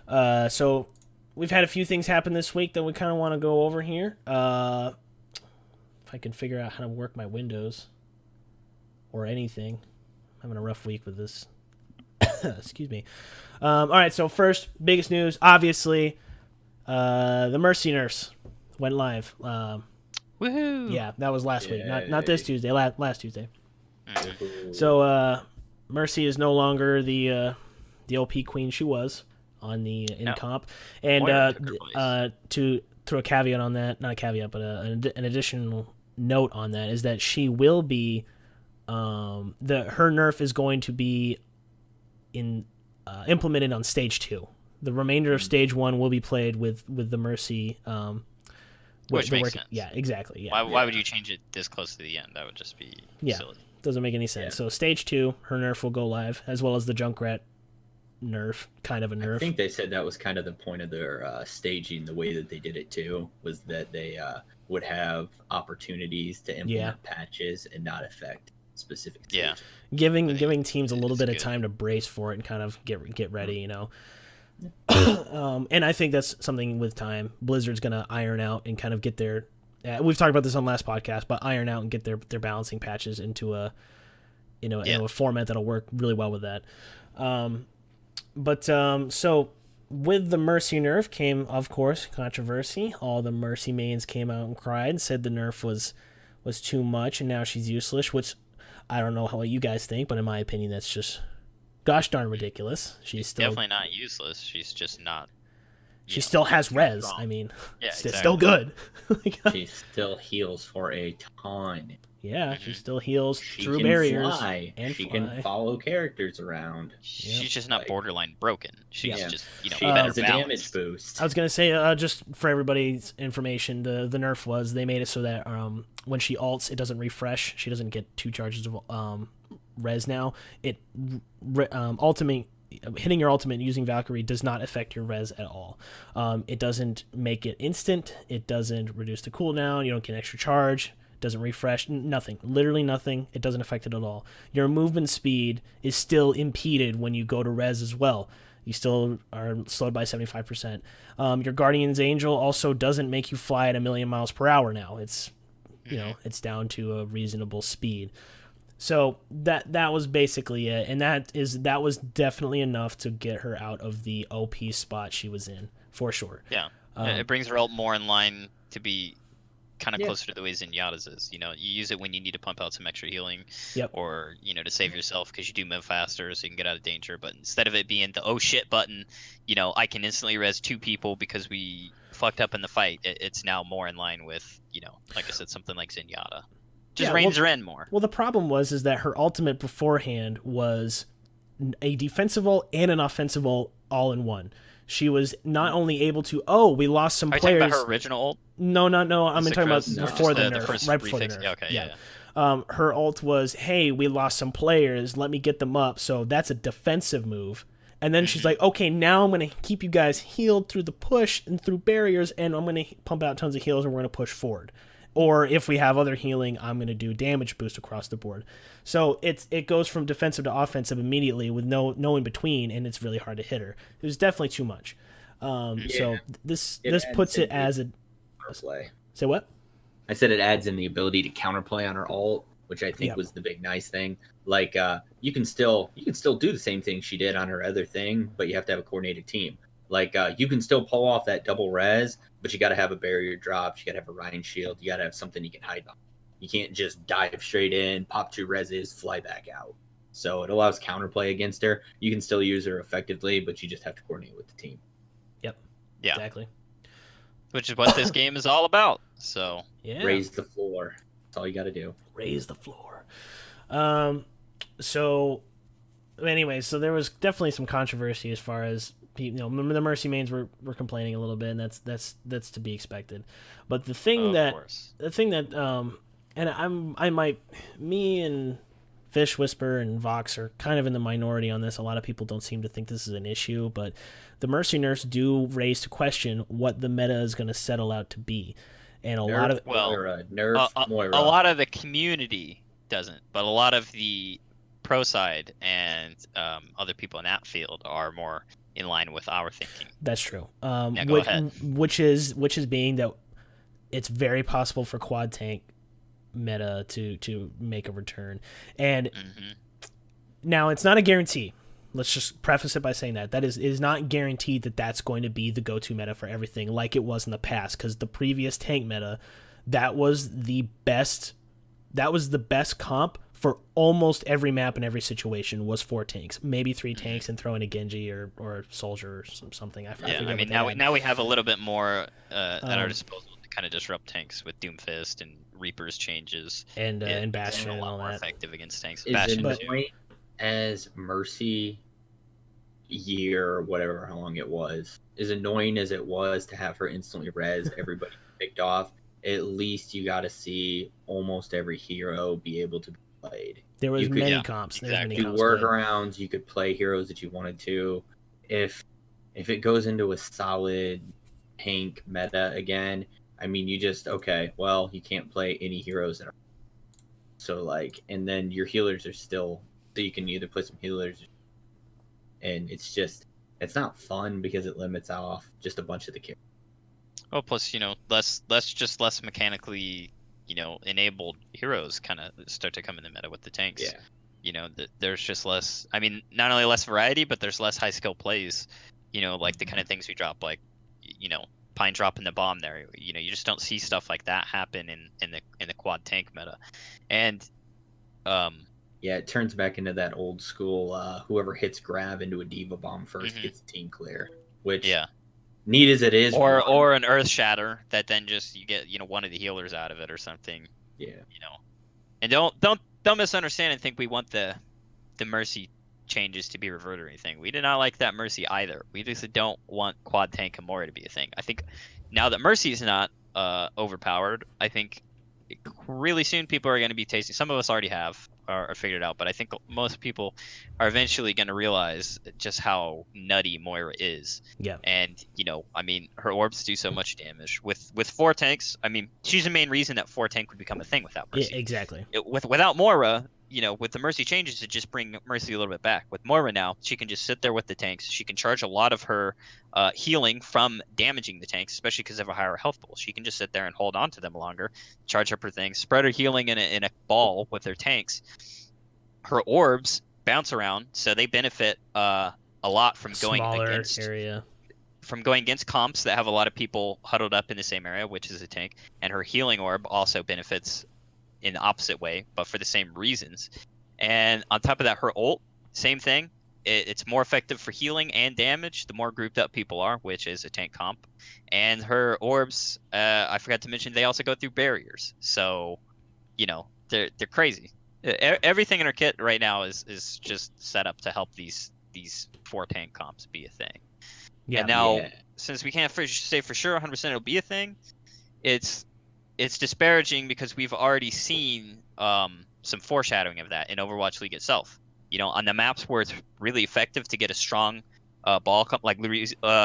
So we've had a few things happen this week that we kind of want to go over here. If I can figure out how to work my Windows or anything. I'm having a rough week with this. Excuse me. All right, so first, biggest news, obviously, the Mercy Nerfs went live. Woohoo! Yeah, that was last week, not this Tuesday, last Tuesday. So Mercy is no longer the OP queen she was on the in comp, and to throw a caveat on that, not a caveat, but an additional note on that is that she will be her nerf is going to be implemented on stage 2. The remainder of stage 1 will be played with the Mercy. Which makes sense. Yeah, exactly. Yeah. Why would you change it this close to the end? That would just be silly. Doesn't make any sense. Yeah. So stage 2, her nerf will go live, as well as the Junkrat nerf, kind of a nerf. I think they said that was kind of the point of their staging, the way that they did it too, was that they would have opportunities to implement patches and not affect specific stages. Yeah. Giving teams a little bit of time to brace for it and kind of get ready, you know. And I think that's something with time Blizzard's going to iron out and kind of get their we've talked about this on last podcast, but iron out and get their balancing patches into a a format that'll work really well with that. So with the Mercy nerf came, of course, controversy. All the Mercy mains came out and cried and said the nerf was too much and now she's useless, which I don't know how you guys think, but in my opinion, that's just gosh darn ridiculous. She's still definitely not useless. She's just not. She still has res. Strong. I mean, it's it's still good. She still heals for a ton. Yeah, she still heals She through can barriers. Fly. And she fly. can follow characters around. She's just not borderline broken. She's just she better has a balanced. damage boost. I was gonna say, just for everybody's information, the nerf was they made it so that when she ults, it doesn't refresh. She doesn't get 2 charges of res now. It hitting your ultimate using Valkyrie does not affect your res at all. It doesn't make it instant. It doesn't reduce the cooldown. You don't get an extra charge. Doesn't refresh. Nothing. Literally nothing. It doesn't affect it at all. Your movement speed is still impeded when you go to res as well. You still are slowed by 75%. Your Guardian's Angel also doesn't make you fly at 1,000,000 miles per hour now. It's it's down to a reasonable speed. So that was basically it, and that was definitely enough to get her out of the OP spot she was in, for sure. Yeah, it brings her ult more in line to be kind of closer to the way Zenyatta's is. You use it when you need to pump out some extra healing, or to save yourself because you do move faster so you can get out of danger. But instead of it being the oh shit button, I can instantly res 2 people because we fucked up in the fight. It's now more in line with like I said, something like Zenyatta. Just reins her in more. Well, the problem is that her ultimate beforehand was a defensive ult and an offensive ult all in one. She was not only able to, we lost some Are you players. talking about her original ult? No. I'm talking about before the nerf, right before the nerf. Okay, yeah. Her ult was, hey, we lost some players. Let me get them up. So that's a defensive move. And then she's like, okay, now I'm going to keep you guys healed through the push and through barriers, and I'm going to pump out tons of heals, and we're going to push forward. Or if we have other healing, I'm going to do damage boost across the board. So it goes from defensive to offensive immediately with no in between, and it's really hard to hit her. It was definitely too much. So this puts it as a counterplay. Say what? I said it adds in the ability to counterplay on her ult, which I think was the big nice thing. Like you can still do the same thing she did on her other thing, but you have to have a coordinated team. Like you can still pull off that double res, but you got to have a barrier drop. You got to have a Rhine shield. You got to have something you can hide on. You can't just dive straight in, pop 2 reses, fly back out. So it allows counterplay against her. You can still use her effectively, but you just have to coordinate with the team. Yep. Yeah. Exactly. which is what this game is all about. So Yeah. Raise the floor. That's all you got to do. Raise the floor. So anyway, so there was definitely some controversy as far as the Mercy mains were complaining a little bit, and that's to be expected. But the thing and me and Fish Whisper and Vox are kind of in the minority on this. A lot of people don't seem to think this is an issue, but the Mercy nerfs do raise to question what the meta is going to settle out to be. And a lot of Moira, nerf Moira. A lot of the community doesn't, but a lot of the pro side and other people in that field are more in line with our thinking. That's true. Yeah, go ahead. Which is being that it's very possible for quad tank meta to make a return, and now it's not a guarantee. Let's just preface it by saying that it is not guaranteed that that's going to be the go-to meta for everything like it was in the past, because the previous tank meta, that was the best comp for almost every map and every situation was 4 tanks, maybe 3 tanks, and throw in a Genji or a soldier or something. I mean, now we have a little bit more at our disposal to kind of disrupt tanks with Doomfist and Reaper's changes and Bastion and all more that. Effective against tanks. Is Bastion it too. as Mercy year, whatever, how long it was, as annoying as it was to have her instantly res everybody picked off, at least you got to see almost every hero be able to be played. There was many comps. There was many do comps workarounds. You could play heroes that you wanted to. If it goes into a solid tank meta again, I mean, you just you can't play any heroes that are so and then your healers are still, so you can either put some healers, and it's not fun because it limits off just a bunch of the characters. Oh, plus less mechanically enabled heroes kind of start to come in the meta with the tanks. Yeah. There's just less. I mean, not only less variety, but there's less high skill plays. Like the kind of things we drop, like Pine dropping the bomb there. You just don't see stuff like that happen in the quad tank meta, and yeah, it turns back into that old school. Whoever hits grab into a diva bomb first gets team clear, which neat as it is, or an earth shatter that then just you get one of the healers out of it or something. Yeah. And don't misunderstand and think we want the Mercy changes to be reverted or anything. We did not like that Mercy either. We just don't want quad tank Kimura to be a thing. I think now that Mercy is not overpowered, I think really soon people are going to be tasting. Some of us already have or figured it out, but I think most people are eventually going to realize just how nutty Moira is. Yeah. And I mean, her orbs do so much damage with 4 tanks. I mean, she's the main reason that 4 tank would become a thing without Mercy. Yeah, exactly. Without Moira, with the Mercy changes to just bring Mercy a little bit back. With Moira now, she can just sit there with the tanks. She can charge a lot of her healing from damaging the tanks, especially because of a higher health pool. She can just sit there and hold on to them longer, charge up her things, spread her healing in a ball with her tanks. Her orbs bounce around, so they benefit a lot from going against comps that have a lot of people huddled up in the same area, which is a tank. And her healing orb also benefits in the opposite way, but for the same reasons. And on top of that, her ult, same thing. It's more effective for healing and damage the more grouped up people are, which is a tank comp. And her orbs, I forgot to mention, they also go through barriers. So, they're crazy. Everything in her kit right now is just set up to help these 4 tank comps be a thing. Yeah. And now, since we can't say for sure 100% it'll be a thing, it's disparaging because we've already seen some foreshadowing of that in Overwatch League itself. On the maps where it's really effective to get a strong ball, like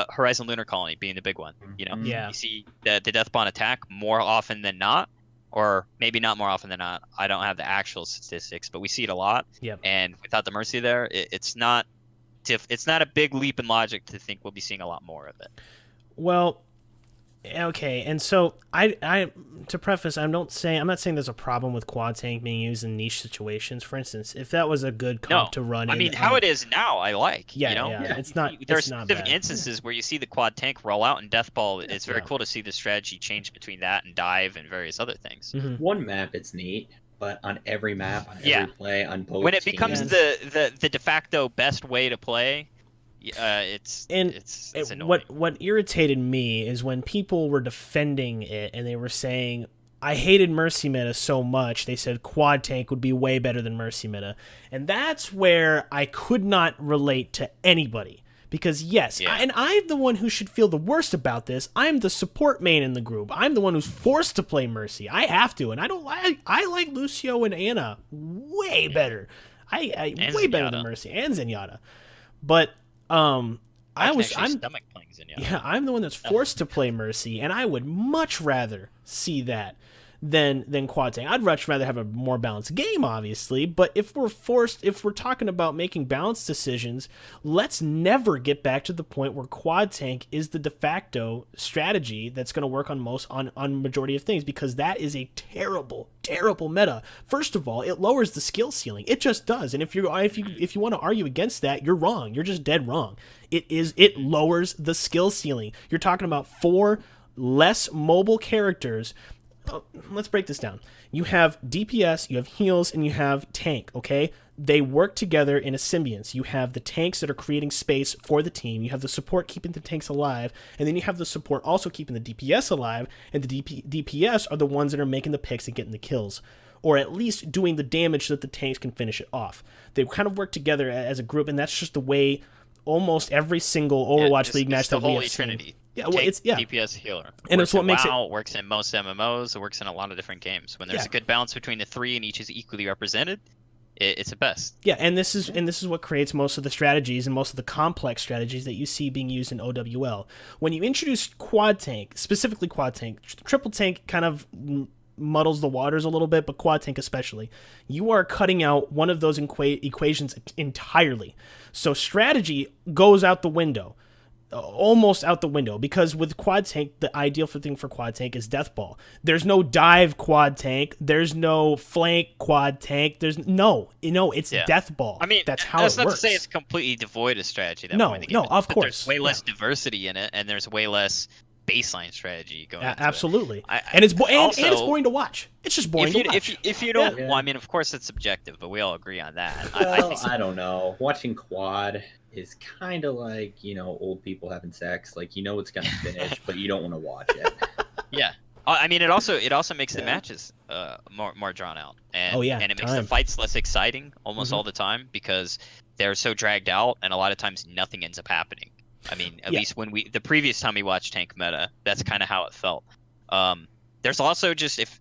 Horizon Lunar Colony being the big one. Yeah. You see the Deathbond attack more often than not, or maybe not more often than not. I don't have the actual statistics, but we see it a lot. Yep. And without the Mercy there, it's not a big leap in logic to think we'll be seeing a lot more of it. Well, okay, and so I to preface, I'm not saying there's a problem with quad tank being used in niche situations. For instance, if that was a good comp to run, I mean, how it is now, I like. Yeah. It's not. There are it's not specific bad. instances where you see the quad tank roll out in Deathball. It's very cool to see the strategy change between that and dive and various other things. Mm-hmm. One map, it's neat, but on every map, on every play, on both when it becomes teams, the de facto best way to play, It's annoying. What irritated me is when people were defending it and they were saying, I hated Mercy meta so much, they said quad tank would be way better than Mercy meta. And that's where I could not relate to anybody. Because yes, and I'm the one who should feel the worst about this. I'm the support main in the group. I'm the one who's forced to play Mercy. I have to, and I like Lucio and Ana way better. I way better than Mercy and Zenyatta. But I'm stomach playing Zenyatta. Yeah, I'm the one that's forced to play Mercy, and I would much rather see that than quad tank. I'd much rather have a more balanced game, obviously, but if we're talking about making balanced decisions, let's never get back to the point where quad tank is the de facto strategy that's going to work on majority of things, because that is a terrible meta. First of all, it lowers the skill ceiling. It just does. And if you want to argue against that, you're wrong. You're just dead wrong. It lowers the skill ceiling. You're talking about 4 less mobile characters. Let's break this down. You have DPS, you have heals, and you have tank, okay? They work together in a symbiosis. You have the tanks that are creating space for the team. You have the support keeping the tanks alive, and then you have the support also keeping the DPS alive, and the DPS are the ones that are making the picks and getting the kills, or at least doing the damage so that the tanks can finish it off. They kind of work together as a group, and that's just the way almost every single Overwatch League match that we have seen. Trinity. Yeah, well, it's DPS healer, and it's what makes WoW, it works in most MMOs. It works in a lot of different games. When there's a good balance between the 3 and each is equally represented, it's the best. Yeah, and this is what creates most of the strategies and most of the complex strategies that you see being used in OWL. When you introduce quad tank, specifically quad tank, triple tank kind of muddles the waters a little bit, but quad tank especially, you are cutting out one of those equations entirely. So strategy goes out the window. Almost out the window, because with quad tank, the ideal thing for quad tank is death ball. There's no dive quad tank. There's no flank quad tank. It's death ball. I mean, that's how it works. That's not to say it's completely devoid of strategy. No, of course. There's way less diversity in it, and there's way less baseline strategy going. Absolutely, and it's it's boring to watch. It's just boring to watch. If you don't, well, I mean, of course it's subjective, but we all agree on that. Well, I don't know. Watching quad is kind of like, old people having sex. Like, it's gonna finish, but you don't want to watch it. Yeah. I mean, it also makes the matches more drawn out, and and it makes the fights less exciting almost all the time, because they're so dragged out, and a lot of times nothing ends up happening. I mean, at least when the previous time we watched tank meta, that's kind of how it felt. There's also just, if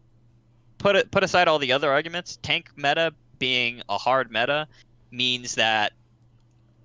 put aside all the other arguments, tank meta being a hard meta means that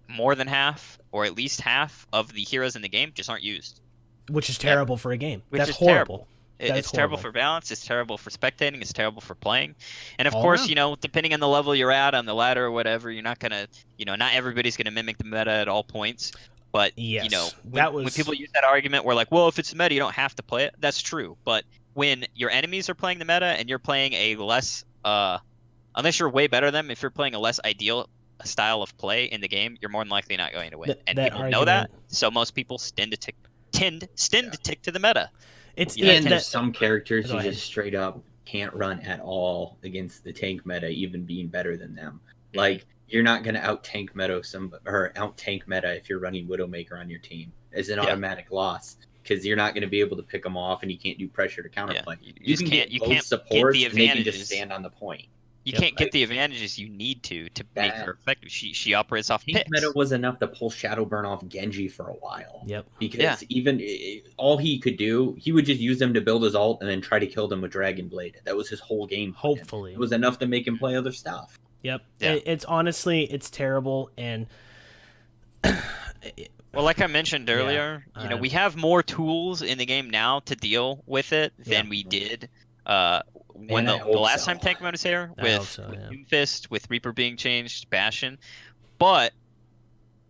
more than half, or at least half, of the heroes in the game just aren't used. Which is terrible for a game. That's horrible. It's terrible for balance. It's terrible for spectating. It's terrible for playing. And of course, depending on the level you're at on the ladder or whatever, you're not gonna, not everybody's gonna mimic the meta at all points. But when people use that argument, we're like, well, if it's the meta, you don't have to play it. That's true. But when your enemies are playing the meta and you're playing a less, unless you're way better than them, if you're playing a less ideal style of play in the game, you're more than likely not going to win. And people know that, so most people tend to tick to the meta. There's some characters who just straight up can't run at all against the tank meta, even being better than them. Like, you're not going to out tank meta if you're running Widowmaker on your team. It's an automatic loss, because you're not going to be able to pick them off, and you can't do pressure to counterplay. You can't support the advantages. And they can just stand on the point. You can't get the advantages you need to make her effective. She operates off picks. Meta was enough to pull Shadowburn off Genji for a while. Yep. Because all he could do, he would just use them to build his ult and then try to kill them with Dragon Blade. That was his whole game. Hopefully. It was enough to make him play other stuff. Yep. Yeah. It's honestly, it's terrible. And well, like I mentioned earlier, we have more tools in the game now to deal with it than we did when the last time tank mode was here, with Doomfist, with Reaper being changed, Bastion. But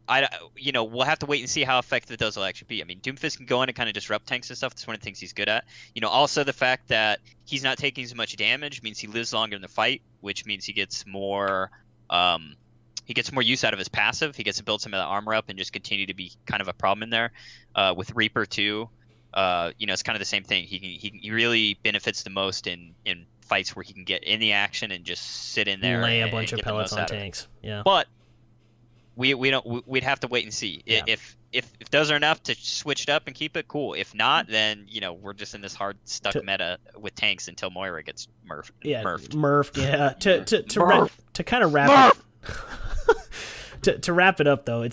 we'll have to wait and see how effective those will actually be. I mean, Doomfist can go in and kind of disrupt tanks and stuff. That's one of the things he's good at. Also the fact that he's not taking as much damage means he lives longer in the fight, which means he gets more use out of his passive. He gets to build some of the armor up and just continue to be kind of a problem in there. With Reaper too, it's kind of the same thing. He really benefits the most in fights where he can get in the action and just sit in there, lay a bunch of pellets on tanks. Yeah. But we'd have to wait and see. Yeah. If those are enough to switch it up and keep it, cool. If not, then we're just in this hard stuck meta with tanks until Moira gets murfed. Yeah, Murfed. Murph. Yeah. To Murph. kind of wrap it, to wrap it up though,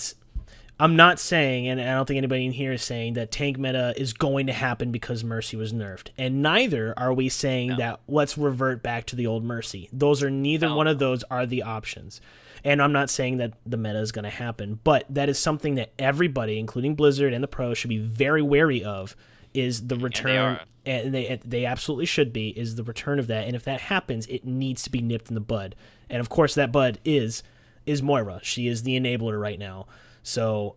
I'm not saying, and I don't think anybody in here is saying, that tank meta is going to happen because Mercy was nerfed. And neither are we saying that let's revert back to the old Mercy. Those are neither one of those are the options. And I'm not saying that the meta is going to happen, but that is something that everybody, including Blizzard and the pros, should be very wary of, is the return. And they absolutely should be, is the return of that. And if that happens, it needs to be nipped in the bud. And of course that bud is Moira. She is the enabler right now. So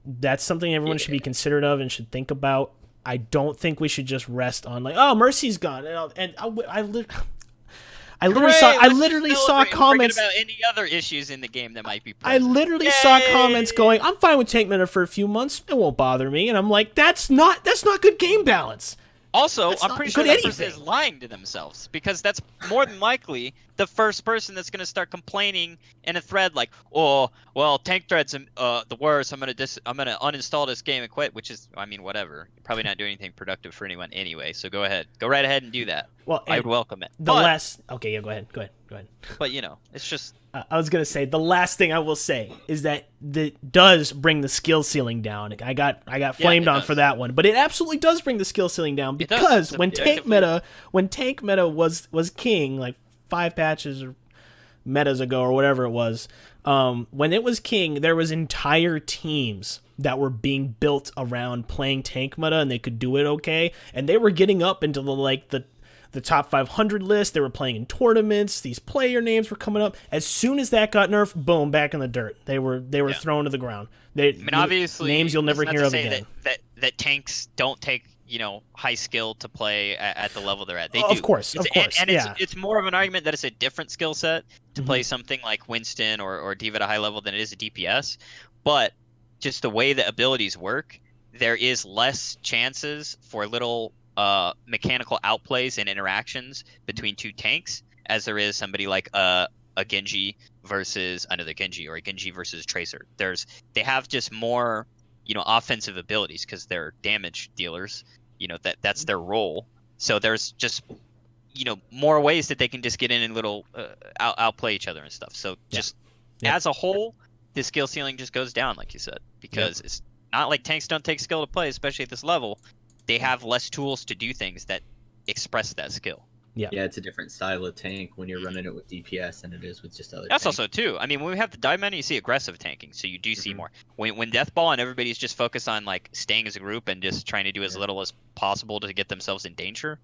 that's something everyone should be considerate of and should think about. I don't think we should just rest on like, oh, Mercy's gone, and I literally saw comments about any other issues in the game that might be present. I literally saw comments going, I'm fine with tank meta for a few months, it won't bother me, and I'm like, that's not good game balance. Also, That's I'm not pretty good sure that person anything. is lying to themselves, because that's more than likely the first person that's going to start complaining in a thread like, "Oh, well, tank thread's the worst. I'm gonna uninstall this game and quit." Which is, I mean, whatever. You're probably not doing anything productive for anyone anyway. So go right ahead and do that. Well, I would welcome it. Go ahead. But it's just. I was gonna say the last thing I will say is that does bring the skill ceiling down. I got flamed on for that one, but it absolutely does bring the skill ceiling down because when tank meta was king like 5 patches or metas ago or whatever it was, when it was king, there was entire teams that were being built around playing tank meta, and they could do it okay, and they were getting up into the top 500 list. They were playing in tournaments. These player names were coming up. As soon as that got nerfed, boom, back in the dirt. They were thrown to the ground. Obviously, names you'll never hear of again. That tanks don't take high skill to play at the level they're at. They do. Of course. And it's more of an argument that it's a different skill set to play something like Winston or D.Va at a high level than it is a DPS. But just the way the abilities work, there is less chances for little mechanical outplays and interactions between two tanks as there is somebody like a Genji versus another Genji, or a Genji versus Tracer. They have just more offensive abilities because they're damage dealers. That's their role. So there's just more ways that they can just get in and little outplay each other and stuff. So just as a whole, the skill ceiling just goes down, like you said, because it's not like tanks don't take skill to play, especially at this level. They have less tools to do things that express that skill. Yeah, it's a different style of tank when you're running it with DPS than it is with just other That's tanks. also, too. I mean, when we have the dive menu, you see aggressive tanking, so you do see more. When Deathball and everybody's just focused on like staying as a group and just trying to do as little as possible to get themselves in danger,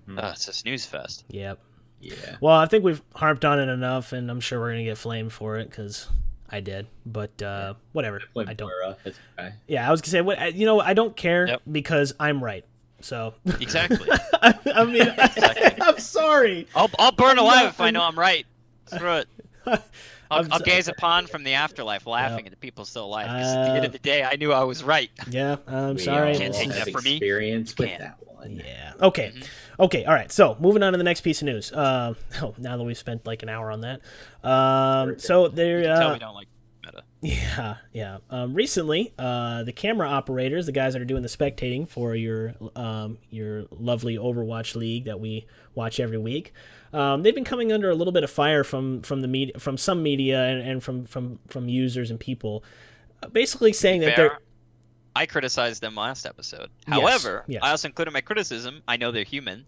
it's a snooze fest. Yep. Yeah. Well, I think we've harped on it enough, and I'm sure we're going to get flamed for it, because I did. But whatever. I don't. It's okay. Yeah, I was going to say, I don't care because I'm right. So Exactly. I mean, I'm sorry. I'll burn alive if I know I'm right. Screw it. I'll gaze upon from the afterlife, laughing at the people still alive. Because at the end of the day, I knew I was right. Yeah, I'm sorry. Can't take that from me. Experience with that one. Yeah. Okay. Okay. All right. So moving on to the next piece of news. Now that we've spent like an hour on that, so there. You can tell we don't like meta. Yeah. Recently, the camera operators, the guys that are doing the spectating for your lovely Overwatch League that we watch every week, they've been coming under a little bit of fire from the media, from some media, and from users and people, basically saying that they're. I criticized them last episode. Yes, However, yes. I also included my criticism. I know they're human.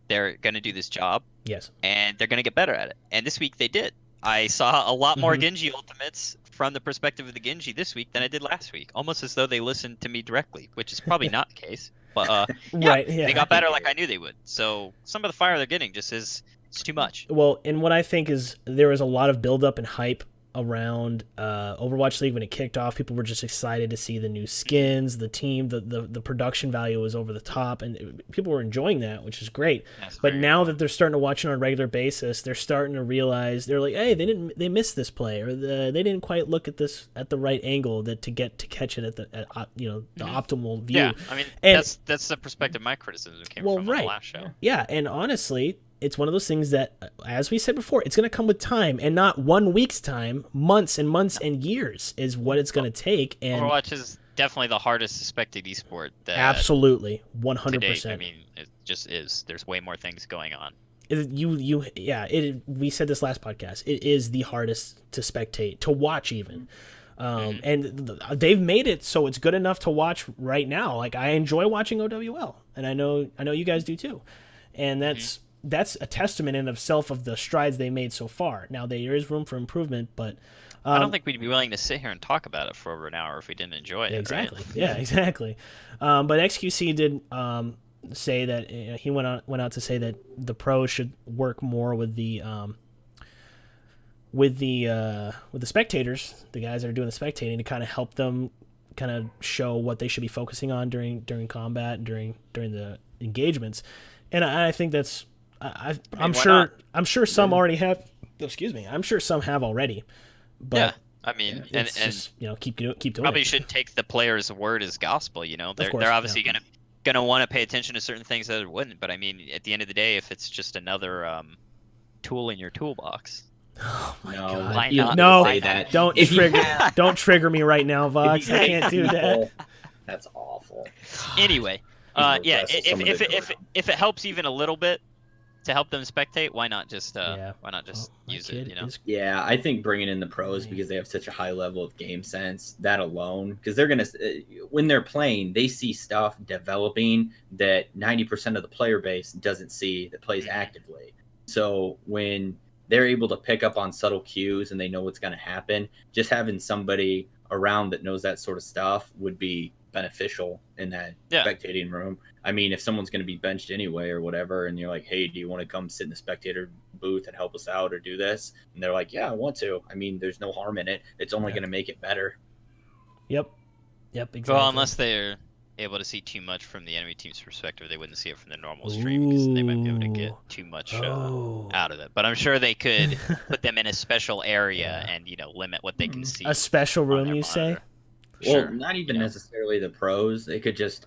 They're going to do this job. Yes. And they're going to get better at it. And this week they did. I saw a lot more Genji ultimates from the perspective of the Genji this week than I did last week. Almost as though they listened to me directly, which is probably not the case. But they got better like I knew they would. So some of the fire they're getting just it's too much. Well, and what I think is there was a lot of buildup and hype around Overwatch League when it kicked off. People were just excited to see the new skins, the team, the production value was over the top, and people were enjoying that, which is great. But now that they're starting to watch it on a regular basis, they're starting to realize, they're like, hey, they missed this play, or they didn't quite look at this at the right angle to catch it at the optimal view. Yeah, I mean, and that's the perspective my criticism came from on the last show. Yeah, and honestly, it's one of those things that, as we said before, it's going to come with time, and not 1 week's time. Months and months and years is what it's going to take. And Overwatch is definitely the hardest suspected esport. Absolutely, To 100%. date. I mean, it just is. There's way more things going on. We said this last podcast. It is the hardest to spectate, to watch even. And they've made it so it's good enough to watch right now. Like, I enjoy watching OWL, and I know you guys do too. And that's a testament in itself of the strides they made so far. Now, there is room for improvement, but I don't think we'd be willing to sit here and talk about it for over an hour if we didn't enjoy it. Exactly. Right? Yeah, exactly. But XQC did say that he went out to say that the pros should work more with the spectators, the guys that are doing the spectating, to kind of help them kind of show what they should be focusing on during combat and during the engagements. And I think that's I'm sure some already have. Excuse me. I'm sure some have already. But yeah, I mean, and just, keep doing probably it. shouldn't take the player's word as gospel. They're course, obviously gonna want to pay attention to certain things that wouldn't. But I mean, at the end of the day, if it's just another tool in your toolbox. Oh my No, God! Why not? No, say that. Don't trigger me right now, Vox. I can't do that. That's awful. Anyway, if it helps even a little bit to help them spectate, why not just use it? Yeah, I think bringing in the pros because they have such a high level of game sense, that alone, because they're gonna, when they're playing, they see stuff developing that 90% of the player base doesn't see, that plays actively. So when they're able to pick up on subtle cues and they know what's going to happen, just having somebody around that knows that sort of stuff would be beneficial in that spectating room. I mean, if someone's going to be benched anyway or whatever, and you're like, hey, do you want to come sit in the spectator booth and help us out or do this? And they're like, yeah, I want to. I mean, there's no harm in it. It's only going to make it better. Yep, exactly. Well, unless they're able to see too much from the enemy team's perspective, they wouldn't see it from the normal stream because they might be able to get too much out of it. But I'm sure they could put them in a special area and limit what they can see. A special room, you say? Well, not even necessarily the pros. They could just,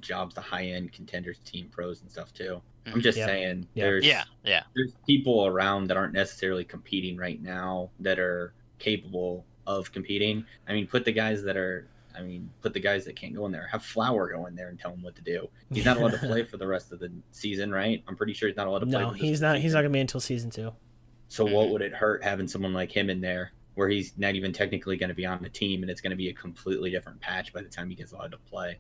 jobs to high-end contenders team pros and stuff too. I'm just saying there's people around that aren't necessarily competing right now that are capable of competing. Put the guys that can't go in there. Have Flower go in there and tell him what to do. He's not allowed to play for the rest of the season, right? I'm pretty sure he's not allowed to play. No, he's not. He's not gonna be until season 2. So what would it hurt having someone like him in there, where he's not even technically going to be on the team, and it's going to be a completely different patch by the time he gets allowed to play?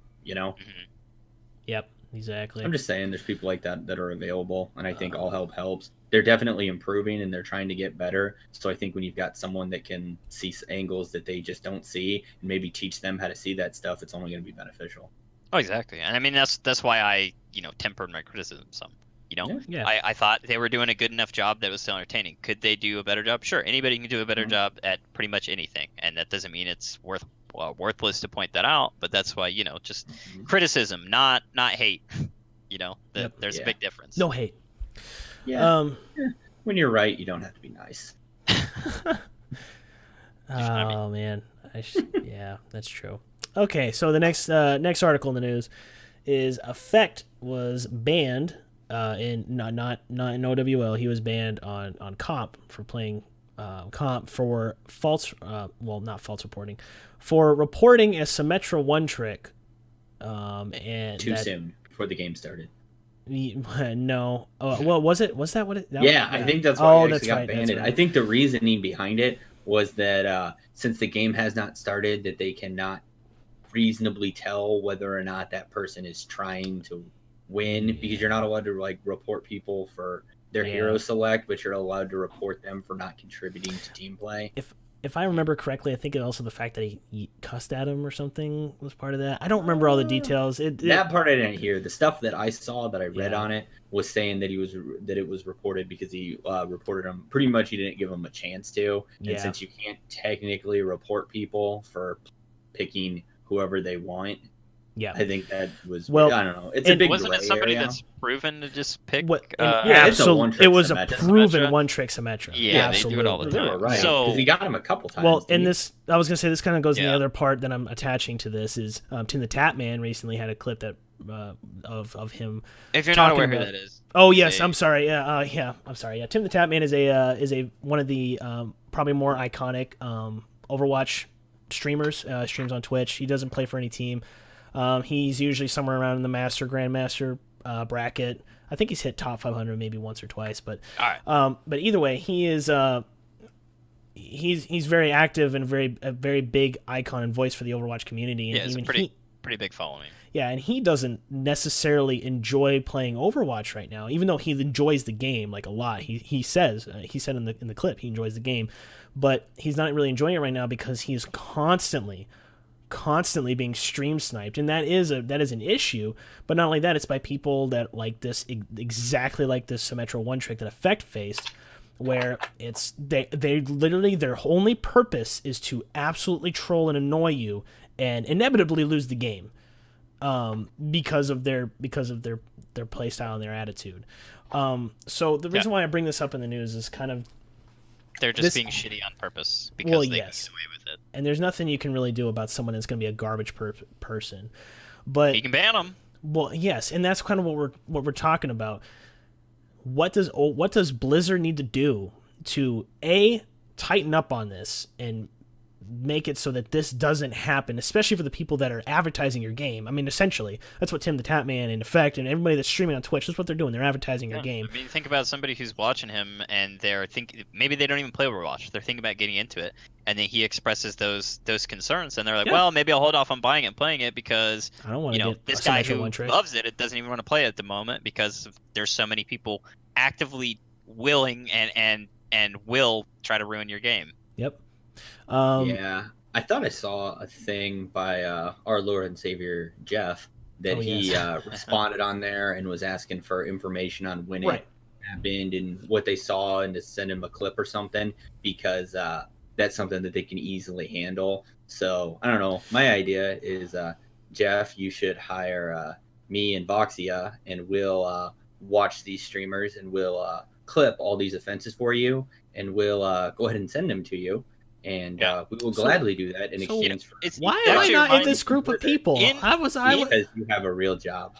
Yep, exactly. I'm just saying, there's people like that are available, and I think all help helps. They're definitely improving and they're trying to get better. So I think when you've got someone that can see angles that they just don't see and maybe teach them how to see that stuff, it's only going to be beneficial. Oh, exactly. And that's why I, tempered my criticism some. I thought they were doing a good enough job that was still entertaining. Could they do a better job? Sure, anybody can do a better job at pretty much anything, and that doesn't mean it's worthless to point that out. But that's why just criticism, not hate. There's a big difference. No hate. Yeah. When you're right, you don't have to be nice. Oh man, yeah, that's true. Okay, so the next article in the news is Effect was banned in not in OWL. He was banned on comp for playing comp for false not false reporting, for reporting a Symmetra one trick and too soon before the game started. No. Well, was that what it? I think that's why it got banned. Right. I think the reasoning behind it was that since the game has not started, that they cannot reasonably tell whether or not that person is trying to win, because you're not allowed to report people for their hero select, but you're allowed to report them for not contributing to team play. If I remember correctly, I think also the fact that he cussed at him or something was part of that. I don't remember all the details. That part I didn't hear. The stuff that I saw that I read on it was saying that it was reported because he reported him. Pretty much, he didn't give him a chance to. And since you can't technically report people for picking whoever they want, I think that was. I don't know. It's a big. Wasn't it somebody that's proven to just pick? It was a proven one-trick Symmetra. Yeah, absolutely. They do it all the time. Right. So he got him a couple times. Well, I was gonna say this kind of goes to the other part that I'm attaching to this is Tim the Tap Man recently had a clip that of him. If you're not talking aware who about- that is. Oh he's yes, a- I'm sorry. I'm sorry. Yeah, Tim the Tatman is a one of the probably more iconic Overwatch streamers. Streams on Twitch. He doesn't play for any team. He's usually somewhere around in the Master Grandmaster bracket. I think he's hit top 500 maybe once or twice, but All right. but either way, he is he's very active and a very big icon and voice for the Overwatch community. And Yeah, it's a even pretty big following. yeah, and he doesn't necessarily enjoy playing Overwatch right now, even though he enjoys the game like a lot. He said in the clip he enjoys the game, but he's not really enjoying it right now because he's constantly being stream sniped, and that is an issue. But not only that, it's by people that like this exactly like this Symmetra one trick that Effect faced, where it's they literally their only purpose is to absolutely troll and annoy you and inevitably lose the game. Because of their play style and their attitude. So the reason why I bring this up in the news is kind of They're just being shitty on purpose because they can get away with it. And there's nothing you can really do about someone that's going to be a garbage person. But You can ban them. well, yes, and that's kind of what we're talking about. What does Blizzard need to do to tighten up on this and make it so that this doesn't happen, especially for the people that are advertising your game? I mean, essentially, that's what Tim the Tatman and Effect and everybody that's streaming on Twitch, that's what they're doing. They're advertising your game. I mean, think about somebody who's watching him and they're thinking maybe they don't even play Overwatch. They're thinking about getting into it, and then he expresses those concerns, and they're like, well, maybe I'll hold off on buying it and playing it because I don't want to get this a guy Symmetra who one trick. loves it doesn't even want to play it at the moment because there's so many people actively willing and will try to ruin your game. Yep. Yeah, I thought I saw a thing by our Lord and Savior Jeff that he responded on there and was asking for information on when it happened and what they saw, and to send him a clip or something, because that's something that they can easily handle. So I don't know. My idea is, Jeff, you should hire me and Voxia, and we'll watch these streamers, and we'll clip all these offenses for you, and we'll go ahead and send them to you. And we will gladly do that in exchange for. Why am I not in this group of people? Because you have a real job.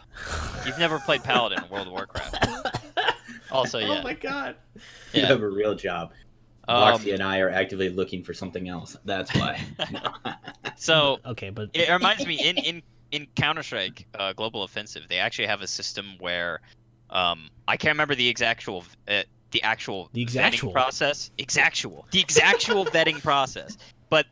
You've never played Paladin in World of Warcraft. Also, yeah. Oh my god. You have a real job. Voxy and I are actively looking for something else. That's why. So okay, but it reminds me in Counter-Strike Global Offensive, they actually have a system where I can't remember the actual vetting process. The actual vetting process. But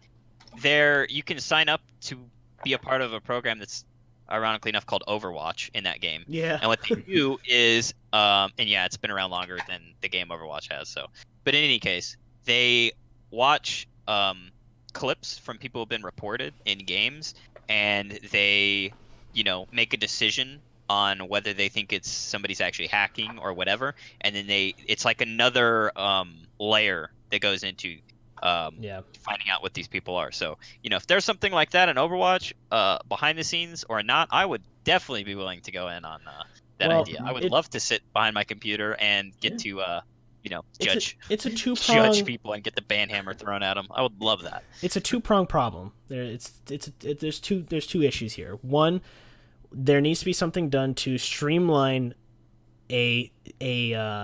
there, you can sign up to be a part of a program that's ironically enough called Overwatch in that game. Yeah. And what they do is, and yeah, it's been around longer than the game Overwatch has. So, but in any case, they watch clips from people who've been reported in games, and they, make a decision on whether they think it's somebody's actually hacking or whatever, and then it's like another layer that goes into finding out what these people are. So if there's something like that in Overwatch behind the scenes or not, I would definitely be willing to go in on that idea. I would love to sit behind my computer and get to judge judge people and get the ban hammer thrown at them. I would love that. It's a two-pronged problem. There's two issues here. One, there needs to be something done to streamline a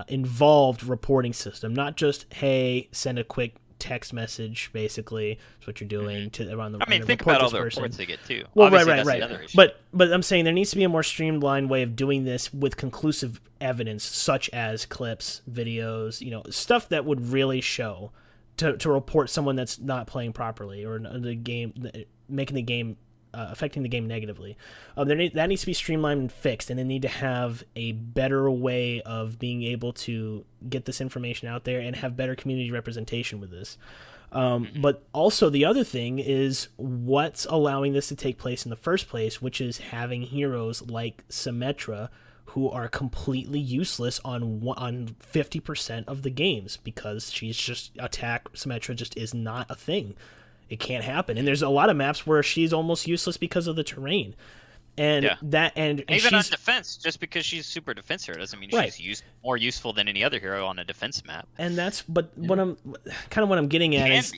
involved reporting system, not just, hey, send a quick text message, basically. That's what you're doing to around the. I mean, think about all the reports they get too. Well, right. But I'm saying there needs to be a more streamlined way of doing this with conclusive evidence, such as clips, videos, stuff that would really show to report someone that's not playing properly or the game making the game. Affecting the game negatively. That needs to be streamlined and fixed, and they need to have a better way of being able to get this information out there and have better community representation with this. But also the other thing is what's allowing this to take place in the first place, which is having heroes like Symmetra who are completely useless on 50% of the games because she's just Symmetra just is not a thing. It can't happen, and there's a lot of maps where she's almost useless because of the terrain, and and even on defense, just because she's super defense hero doesn't mean she's more useful than any other hero on a defense map. And that's what I'm getting at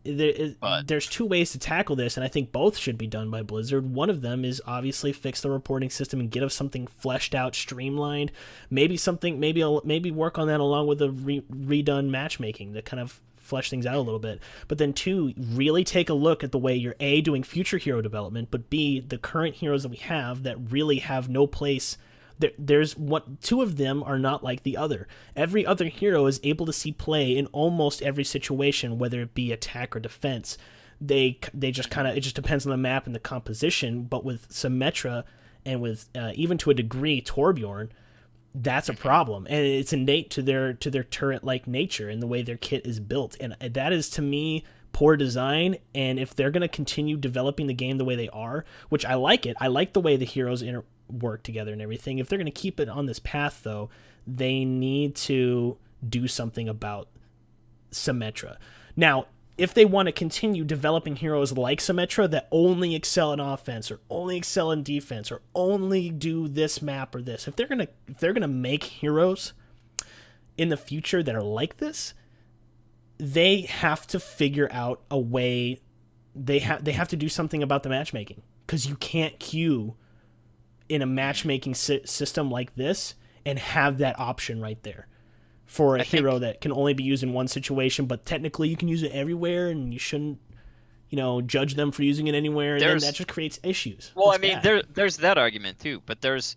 But there's two ways to tackle this, and I think both should be done by Blizzard. One of them is obviously fix the reporting system and get us something fleshed out, streamlined. Maybe work on that along with a redone matchmaking to kind of flesh things out a little bit. But then two, really take a look at the way you're A, doing future hero development, but B, the current heroes that we have that really have no place. There's two of them are not like the other. Every other hero is able to see play in almost every situation, whether it be attack or defense. They just kind of, it just depends on the map and the composition. But with Symmetra and with even to a degree Torbjorn, that's a problem, and it's innate to their turret-like nature and the way their kit is built, and that is to me poor design. And if they're going to continue developing the game the way they are, which I like the way the heroes work together and everything. If they're going to keep it on this path, though, they need to do something about Symmetra. Now, if they want to continue developing heroes like Symmetra that only excel in offense or only excel in defense or only do this map or this, if they're gonna make heroes in the future that are like this, they have to figure out a way. They have to do something about the matchmaking, because you can't queue in a matchmaking system like this and have that option right there for a hero that can only be used in one situation, but technically you can use it everywhere, and you shouldn't, judge them for using it anywhere, and then that just creates issues. Well, That's I mean, bad. there's that argument too, but there's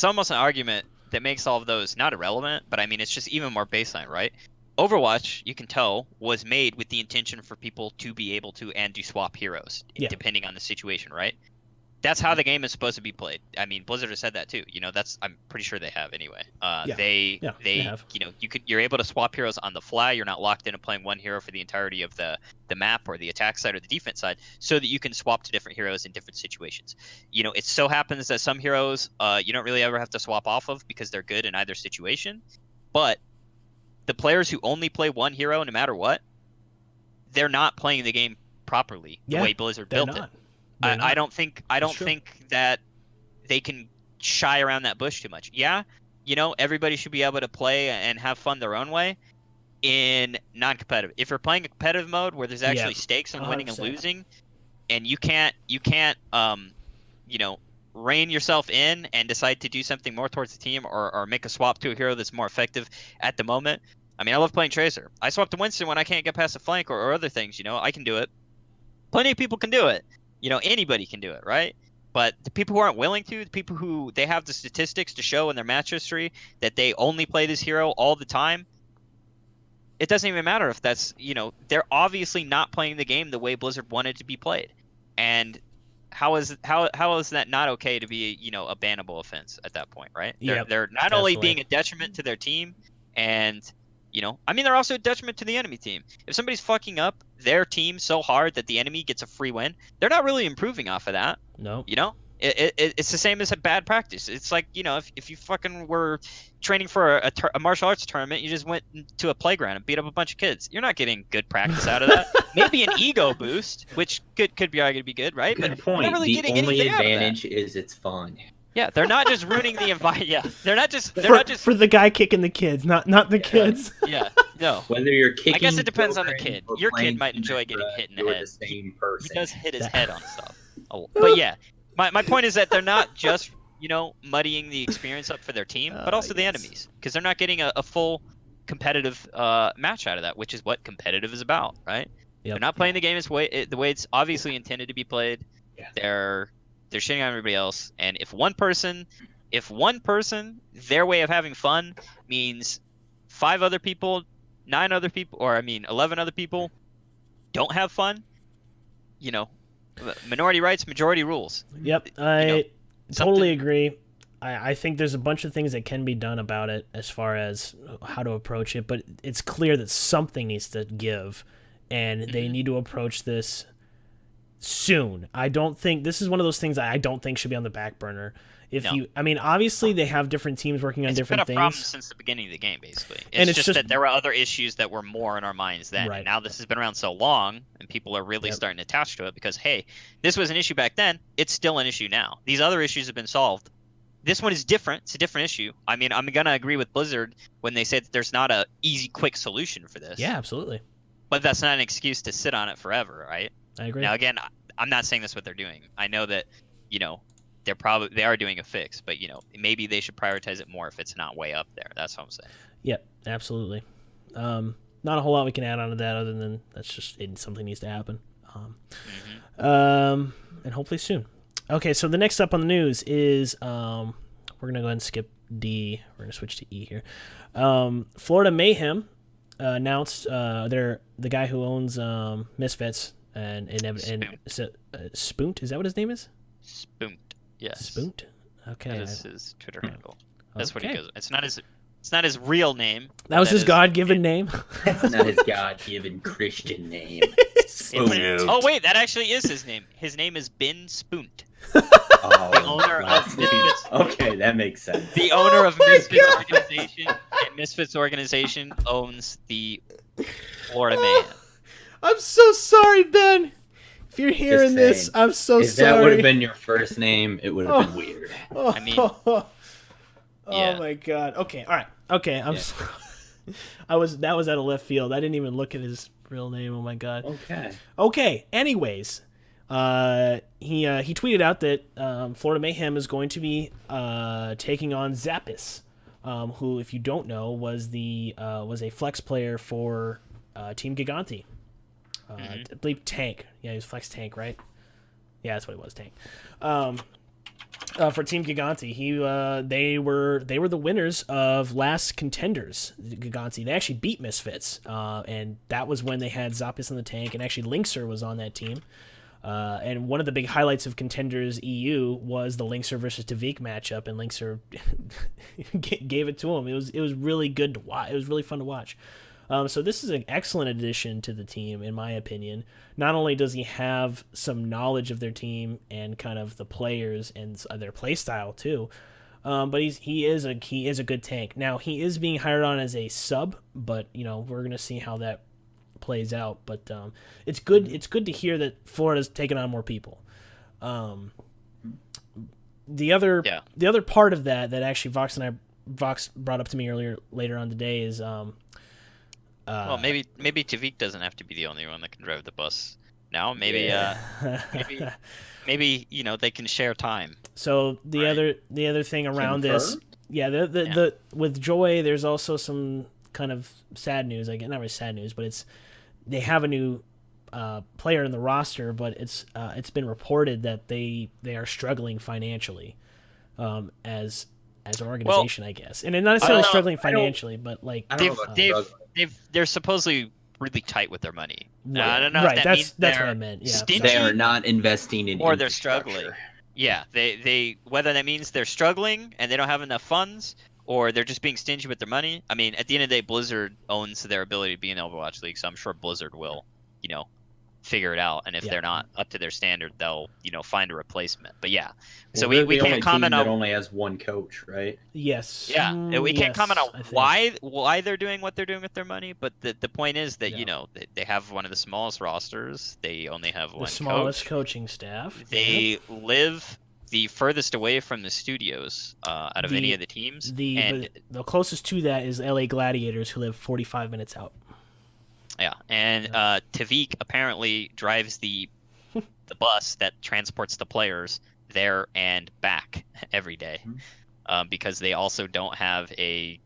almost an argument that makes all of those not irrelevant, but I mean, it's just even more baseline, right? Overwatch, you can tell, was made with the intention for people to be able to and to swap heroes, depending on the situation, right? That's how the game is supposed to be played. I mean, Blizzard has said that too. I'm pretty sure they have anyway. They have. You're able to swap heroes on the fly. You're not locked into playing one hero for the entirety of the map, or the attack side or the defense side, so that you can swap to different heroes in different situations. It so happens that some heroes you don't really ever have to swap off of because they're good in either situation. But the players who only play one hero no matter what, they're not playing the game properly the way Blizzard built it. I don't think that they can shy around that bush too much. Yeah, everybody should be able to play and have fun their own way in non-competitive. If you're playing a competitive mode where there's actually stakes on winning and 100%. losing, and you can't rein yourself in and decide to do something more towards the team, or make a swap to a hero that's more effective at the moment. I mean, I love playing Tracer. I swap to Winston when I can't get past the flank or other things. I can do it. Plenty of people can do it. Anybody can do it, right? But the people who aren't willing to, the people who they have the statistics to show in their match history that they only play this hero all the time, it doesn't even matter if that's, they're obviously not playing the game the way Blizzard wanted to be played. And how is that not okay to be, a bannable offense at that point, right? They're not only being a detriment to their team, and they're also a detriment to the enemy team. If somebody's fucking up their team so hard that the enemy gets a free win, they're not really improving off of that. No. It's the same as a bad practice. It's like, if you fucking were training for a martial arts tournament, you just went to a playground and beat up a bunch of kids. You're not getting good practice out of that. Maybe an ego boost, which could be argued to be good, right? Good point. You're not really The only anything out of that. advantage is it's fun. Yeah, they're not just ruining the environment. Yeah, they're not just for the guy kicking the kids, not the kids. Yeah, no. Whether you're kicking, I guess it depends on the children, kid. or Your playing kid might enjoy getting hit in the you're head. The same He person. does hit his head on stuff. Oh, but yeah, my point is that they're not just muddying the experience up for their team, but also the enemies, because they're not getting a full competitive match out of that, which is what competitive is about, right? Yep. They're not playing the game the way it's obviously intended to be played. Yeah. They're shitting on everybody else, and if one person, their way of having fun means 5 other people, 9 other people, or 11 other people don't have fun, minority rights, majority rules. Yep, I totally agree. I think there's a bunch of things that can be done about it as far as how to approach it, but it's clear that something needs to give, and they need to approach this soon. I don't think this is one of those things I don't think should be on the back burner. Obviously they have different teams working on different things. It's been a problem since the beginning of the game, basically. It's just that there were other issues that were more in our minds then. Right. And now this has been around so long, and people are really starting to attach to it because, hey, this was an issue back then. It's still an issue now. These other issues have been solved. This one is different. It's a different issue. I'm going to agree with Blizzard when they say that there's not a easy, quick solution for this. Yeah, absolutely. but that's not an excuse to sit on it forever, right? I agree. Now, again, I'm not saying that's what they're doing. I know that, you know, they are doing a fix, but, you know, maybe they should prioritize it more if it's not way up there. That's what I'm saying. Yep, absolutely. Not a whole lot we can add on to that other than that's just something needs to happen. And hopefully soon. Okay, so the next up on the news is we're gonna go ahead and skip D. We're gonna switch to E here. Florida Mayhem announced they're the guy who owns Misfits and Spoont. Is that what his name is? Spoont. Yes. Spoont. Okay. That is his Twitter handle. That's what he Okay. goes. It's not his real name. That was his God-given name. That's not his God-given Christian name. Oh wait, that actually is his name. His name is Ben Spoont. Oh, The owner of Misfits. Okay, that makes sense. The owner of Misfits organization, and Misfits organization owns the Florida Mayhem. I'm so sorry, Ben. If you're hearing this, saying. I'm so If sorry. that would have been your first name, it would have been weird. I mean, oh yeah. my God. Okay, all right. Okay, I'm Yeah. sorry. That was out of left field. I didn't even look at his real name. Oh my God. Okay. Okay. Anyways, he tweeted out that Florida Mayhem is going to be taking on Zappis, who, if you don't know, was a flex player for Team Gigante. I believe Tank. Yeah, he was flex Tank, right? Yeah, that's what it was, Tank. For Team Gigante, they were the winners of last Contenders. Gigante, they actually beat Misfits, and that was when they had Zappis in the tank, and actually Linkser was on that team. And one of the big highlights of Contenders EU was the Linkser versus Tavik matchup, and Linkser gave it to him. It was really good to watch. It was really fun to watch. So this is an excellent addition to the team, in my opinion. Not only does he have some knowledge of their team and kind of the players and their play style too, but he is a good tank. Now he is being hired on as a sub, but we're gonna see how that plays out. But it's good. It's good to hear that Florida's taking on more people. The other part of that actually Vox brought up to me later on today is well, maybe Tavik doesn't have to be the only one that can drive the bus now. Maybe maybe they can share time. So the other thing around this, the with Joy, there's also some kind of sad news. Not really sad news, but they have a new player in the roster, but it's been reported that they are struggling financially, as an organization, I guess, and they're not necessarily struggling financially, but like they're supposedly really tight with their money. Right. I don't know. Right, if that means that's they're what I meant. Yeah, stingy, They are not investing in or they're infrastructure. struggling. Yeah, they whether that means they're struggling and they don't have enough funds, or they're just being stingy with their money. I mean, at the end of the day, Blizzard owns their ability to be in the Overwatch League, so I'm sure Blizzard will, figure it out. And if they're not up to their standard, they'll, find a replacement. But yeah, so Well, we can't comment on. That only has one coach, right? yes, Yeah, we can't comment on I think. why they're doing what they're doing with their money. But the point is that they have one of the smallest rosters. They only have The one smallest coach. coaching staff. They live the furthest away from the studios out of any of the teams. The closest to that is LA Gladiators, who live 45 minutes out. Yeah, and Tavik apparently drives the bus that transports the players there and back every day, because they also don't have a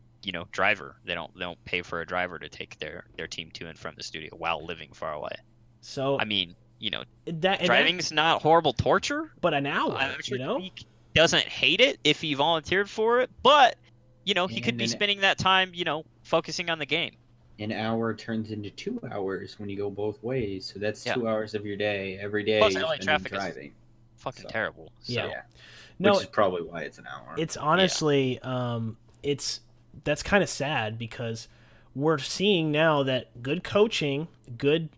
driver. They don't pay for a driver to take their team to and from the studio while living far away. So I mean, that driving's not horrible torture. but an hour, I'm sure Tavik doesn't hate it if he volunteered for it, but he could be spending that time focusing on the game. An hour turns into 2 hours when you go both ways, so that's 2 hours of your day every day. Plus, you're LA spending traffic driving. is fucking terrible. So. Yeah. Which is probably why it's an hour. It's honestly, that's kind of sad because we're seeing now that good coaching, good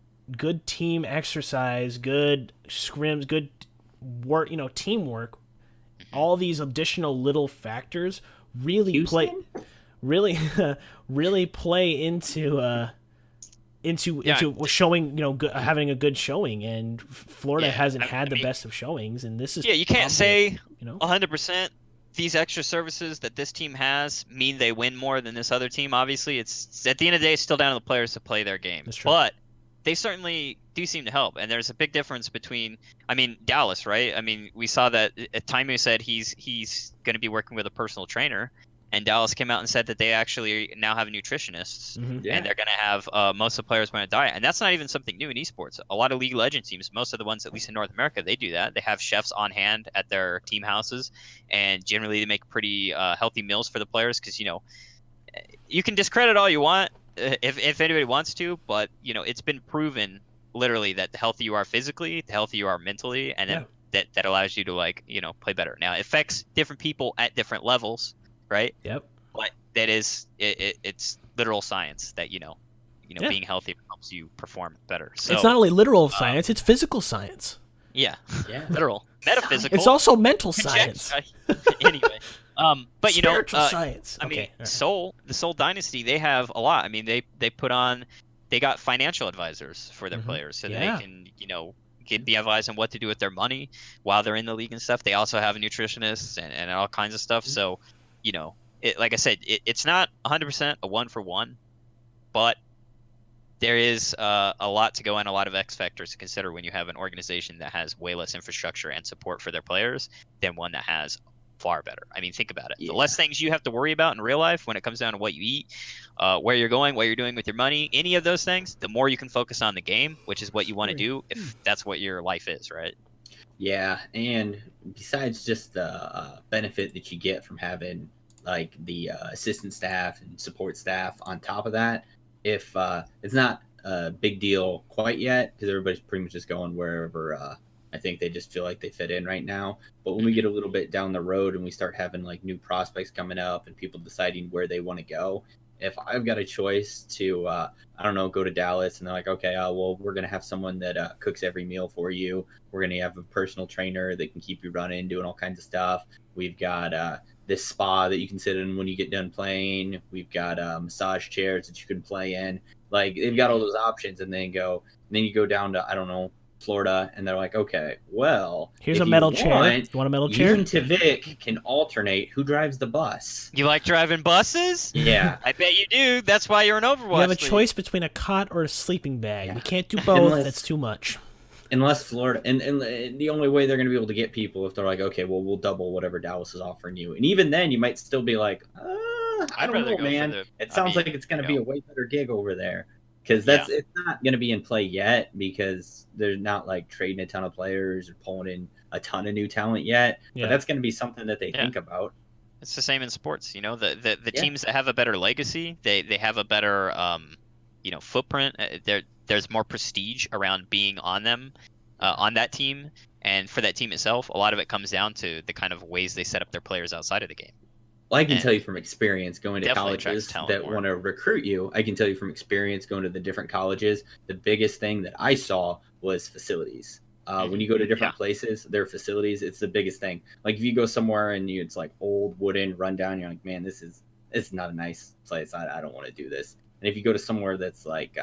team exercise, good scrims, good work, teamwork, all these additional little factors really play into showing, having a good showing, and Florida hasn't had the best of showings, and this is you can't say 100% these extra services that this team has mean they win more than this other team. Obviously, it's at the end of the day, it's still down to the players to play their game. That's true. But they certainly do seem to help. And there's a big difference between, I mean, Dallas, right? I mean, we saw that Taime said he's going to be working with a personal trainer, and Dallas came out and said that they actually now have nutritionists, Yeah. and they're going to have most of the players on a diet. And that's not even something new in esports. A lot of League of Legends teams, most of the ones, at least in North America, they do that. They have chefs on hand at their team houses, and generally they make pretty healthy meals for the players because, you know, you can discredit all you want if anybody wants to, but, you know, it's been proven literally that the healthier you are physically, the healthier you are mentally, and then that allows you to, like, you know, play better. Now, it affects different people at different levels, right? Yep. But that is it's literal science that, you know, being healthy helps you perform better. So it's not only literal science, it's physical science. Yeah. Literal. Metaphysical. It's also mental science. Anyway. But spiritual science. I mean, the Soul Dynasty, they have a lot. I mean, they got financial advisors for their players, so that they can, you know, be advised on what to do with their money while they're in the league and stuff. They also have nutritionists and all kinds of stuff. So, you know, like I said, it's not 100% a 1-for-1, but there is a lot to go and a lot of X factors to consider when you have an organization that has way less infrastructure and support for their players than one that has far better. I mean, think about it. The less things you have to worry about in real life when it comes down to what you eat, where you're going, what you're doing with your money, any of those things, the more you can focus on the game, which is what you want to do if that's what your life is, right? Yeah, and besides just the benefit that you get from having like the assistant staff and support staff on top of that, if it's not a big deal quite yet because everybody's pretty much just going wherever I think they just feel like they fit in right now. But when we get a little bit down the road and we start having like new prospects coming up and people deciding where they want to go, if I've got a choice to, I don't know, go to Dallas and they're like, okay, well, we're going to have someone that cooks every meal for you. We're going to have a personal trainer that can keep you running, doing all kinds of stuff. We've got this spa that you can sit in when you get done playing. We've got massage chairs that you can play in. Like, they've got all those options, and then you go down to, I don't know, Florida, and they're like, okay, well, here's a metal chair. You want a metal chair? You and Tavik can alternate who drives the bus. You like driving buses? Yeah. I bet you do. That's why you're an Overwatch. You have a choice between a cot or a sleeping bag. We can't do both. That's too much. Unless Florida, and the only way they're going to be able to get people if they're like, okay, well, we'll double whatever Dallas is offering you. And even then, you might still be like, I don't know, man. It sounds like it's going to be a way better gig over there. Because it's not going to be in play yet because they're not like trading a ton of players or pulling in a ton of new talent yet. But that's going to be something that they think about. It's the same in sports. You know, the teams that have a better legacy, they have a better footprint. There's more prestige around being on them, on that team, and for that team itself, a lot of it comes down to the kind of ways they set up their players outside of the game. Well, I can tell you from experience going to colleges that want to recruit you. I can tell you from experience going to the different colleges, the biggest thing that I saw was facilities. When you go to different places, their facilities, it's the biggest thing. Like if you go somewhere and it's like old, wooden, rundown, you're like, man, this is not a nice place. I don't want to do this. And if you go to somewhere that's like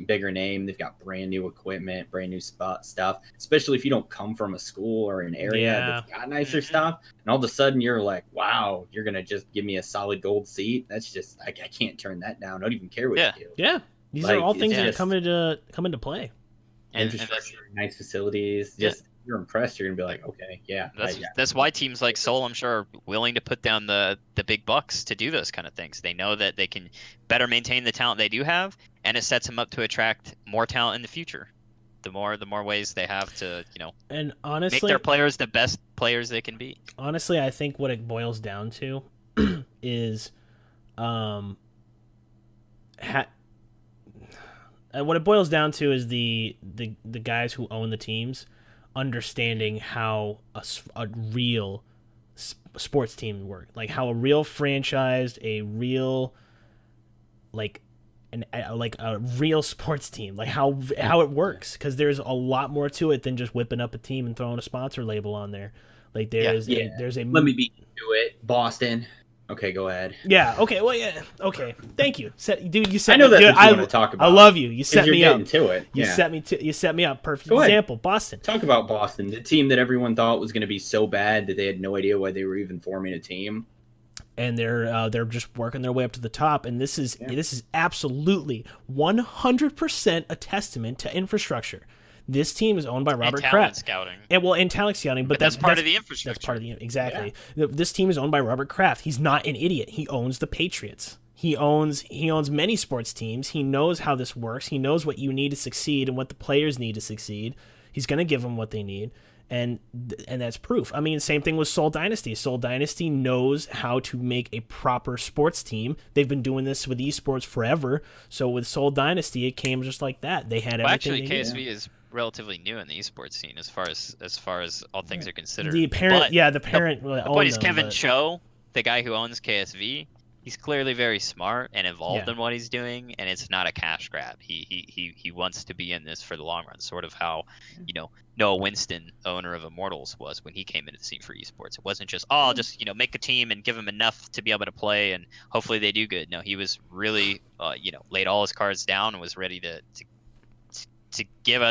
bigger name, they've got brand new equipment, brand new stuff, especially if you don't come from a school or an area that's got nicer stuff, and all of a sudden you're like, wow, you're gonna just give me a solid gold seat. That's just I can't turn that down. I don't even care what you do. These are all things that come into play. Infrastructure, nice facilities, just you're impressed, you're gonna be like, okay, that's why teams like Seoul, I'm sure, are willing to put down the big bucks to do those kind of things. They know that they can better maintain the talent they do have, and it sets them up to attract more talent in the future. The more ways they have to, and honestly, make their players the best players they can be. Honestly, I think what it boils down to is, what it boils down to is the guys who own the teams understanding how a real sports team works, like how a real franchise, a real a real sports team, like how it works, because there's a lot more to it than just whipping up a team and throwing a sponsor label on there. Like there's a let me beat you to it, Boston. Okay, go ahead. Yeah. Okay. Well. Yeah. Okay. Thank you, dude. You set. I know me, that's dude, what you want to talk about. I love you. You set me up. Into it. You set me up. Perfect go example. Ahead. Boston. Talk about Boston, the team that everyone thought was going to be so bad that they had no idea why they were even forming a team. and they're just working their way up to the top. And this is absolutely 100% a testament to infrastructure. This team is owned by Robert Kraft. Scouting. And talent scouting, but that's part of the infrastructure. That's part of the exactly. Yeah. This team is owned by Robert Kraft. He's not an idiot. He owns the Patriots. He owns many sports teams. He knows how this works. He knows what you need to succeed and what the players need to succeed. He's going to give them what they need, and that's proof. I mean, same thing with Soul Dynasty. Soul Dynasty knows how to make a proper sports team. They've been doing this with esports forever. So with Soul Dynasty, it came just like that. They had everything. Actually, KSV is relatively new in the esports scene as far as all things are considered. The parent. The point is Kevin Cho, the guy who owns KSV. He's clearly very smart and involved in what he's doing, and it's not a cash grab. He wants to be in this for the long run, sort of how, Noah Winston, owner of Immortals, was when he came into the scene for esports. It wasn't just, I'll just, make a team and give them enough to be able to play, and hopefully they do good. No, he was really, laid all his cards down and was ready to give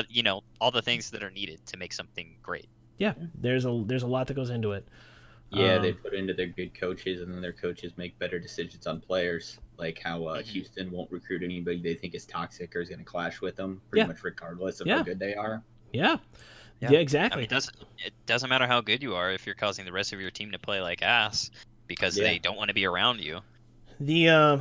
all the things that are needed to make something great. Yeah, there's a lot that goes into it. Yeah, they put into their good coaches, and then their coaches make better decisions on players, like how Houston won't recruit anybody they think is toxic or is going to clash with them, pretty much regardless of how good they are. Yeah, exactly. I mean, it doesn't matter how good you are if you're causing the rest of your team to play like ass because they don't want to be around you. Yeah,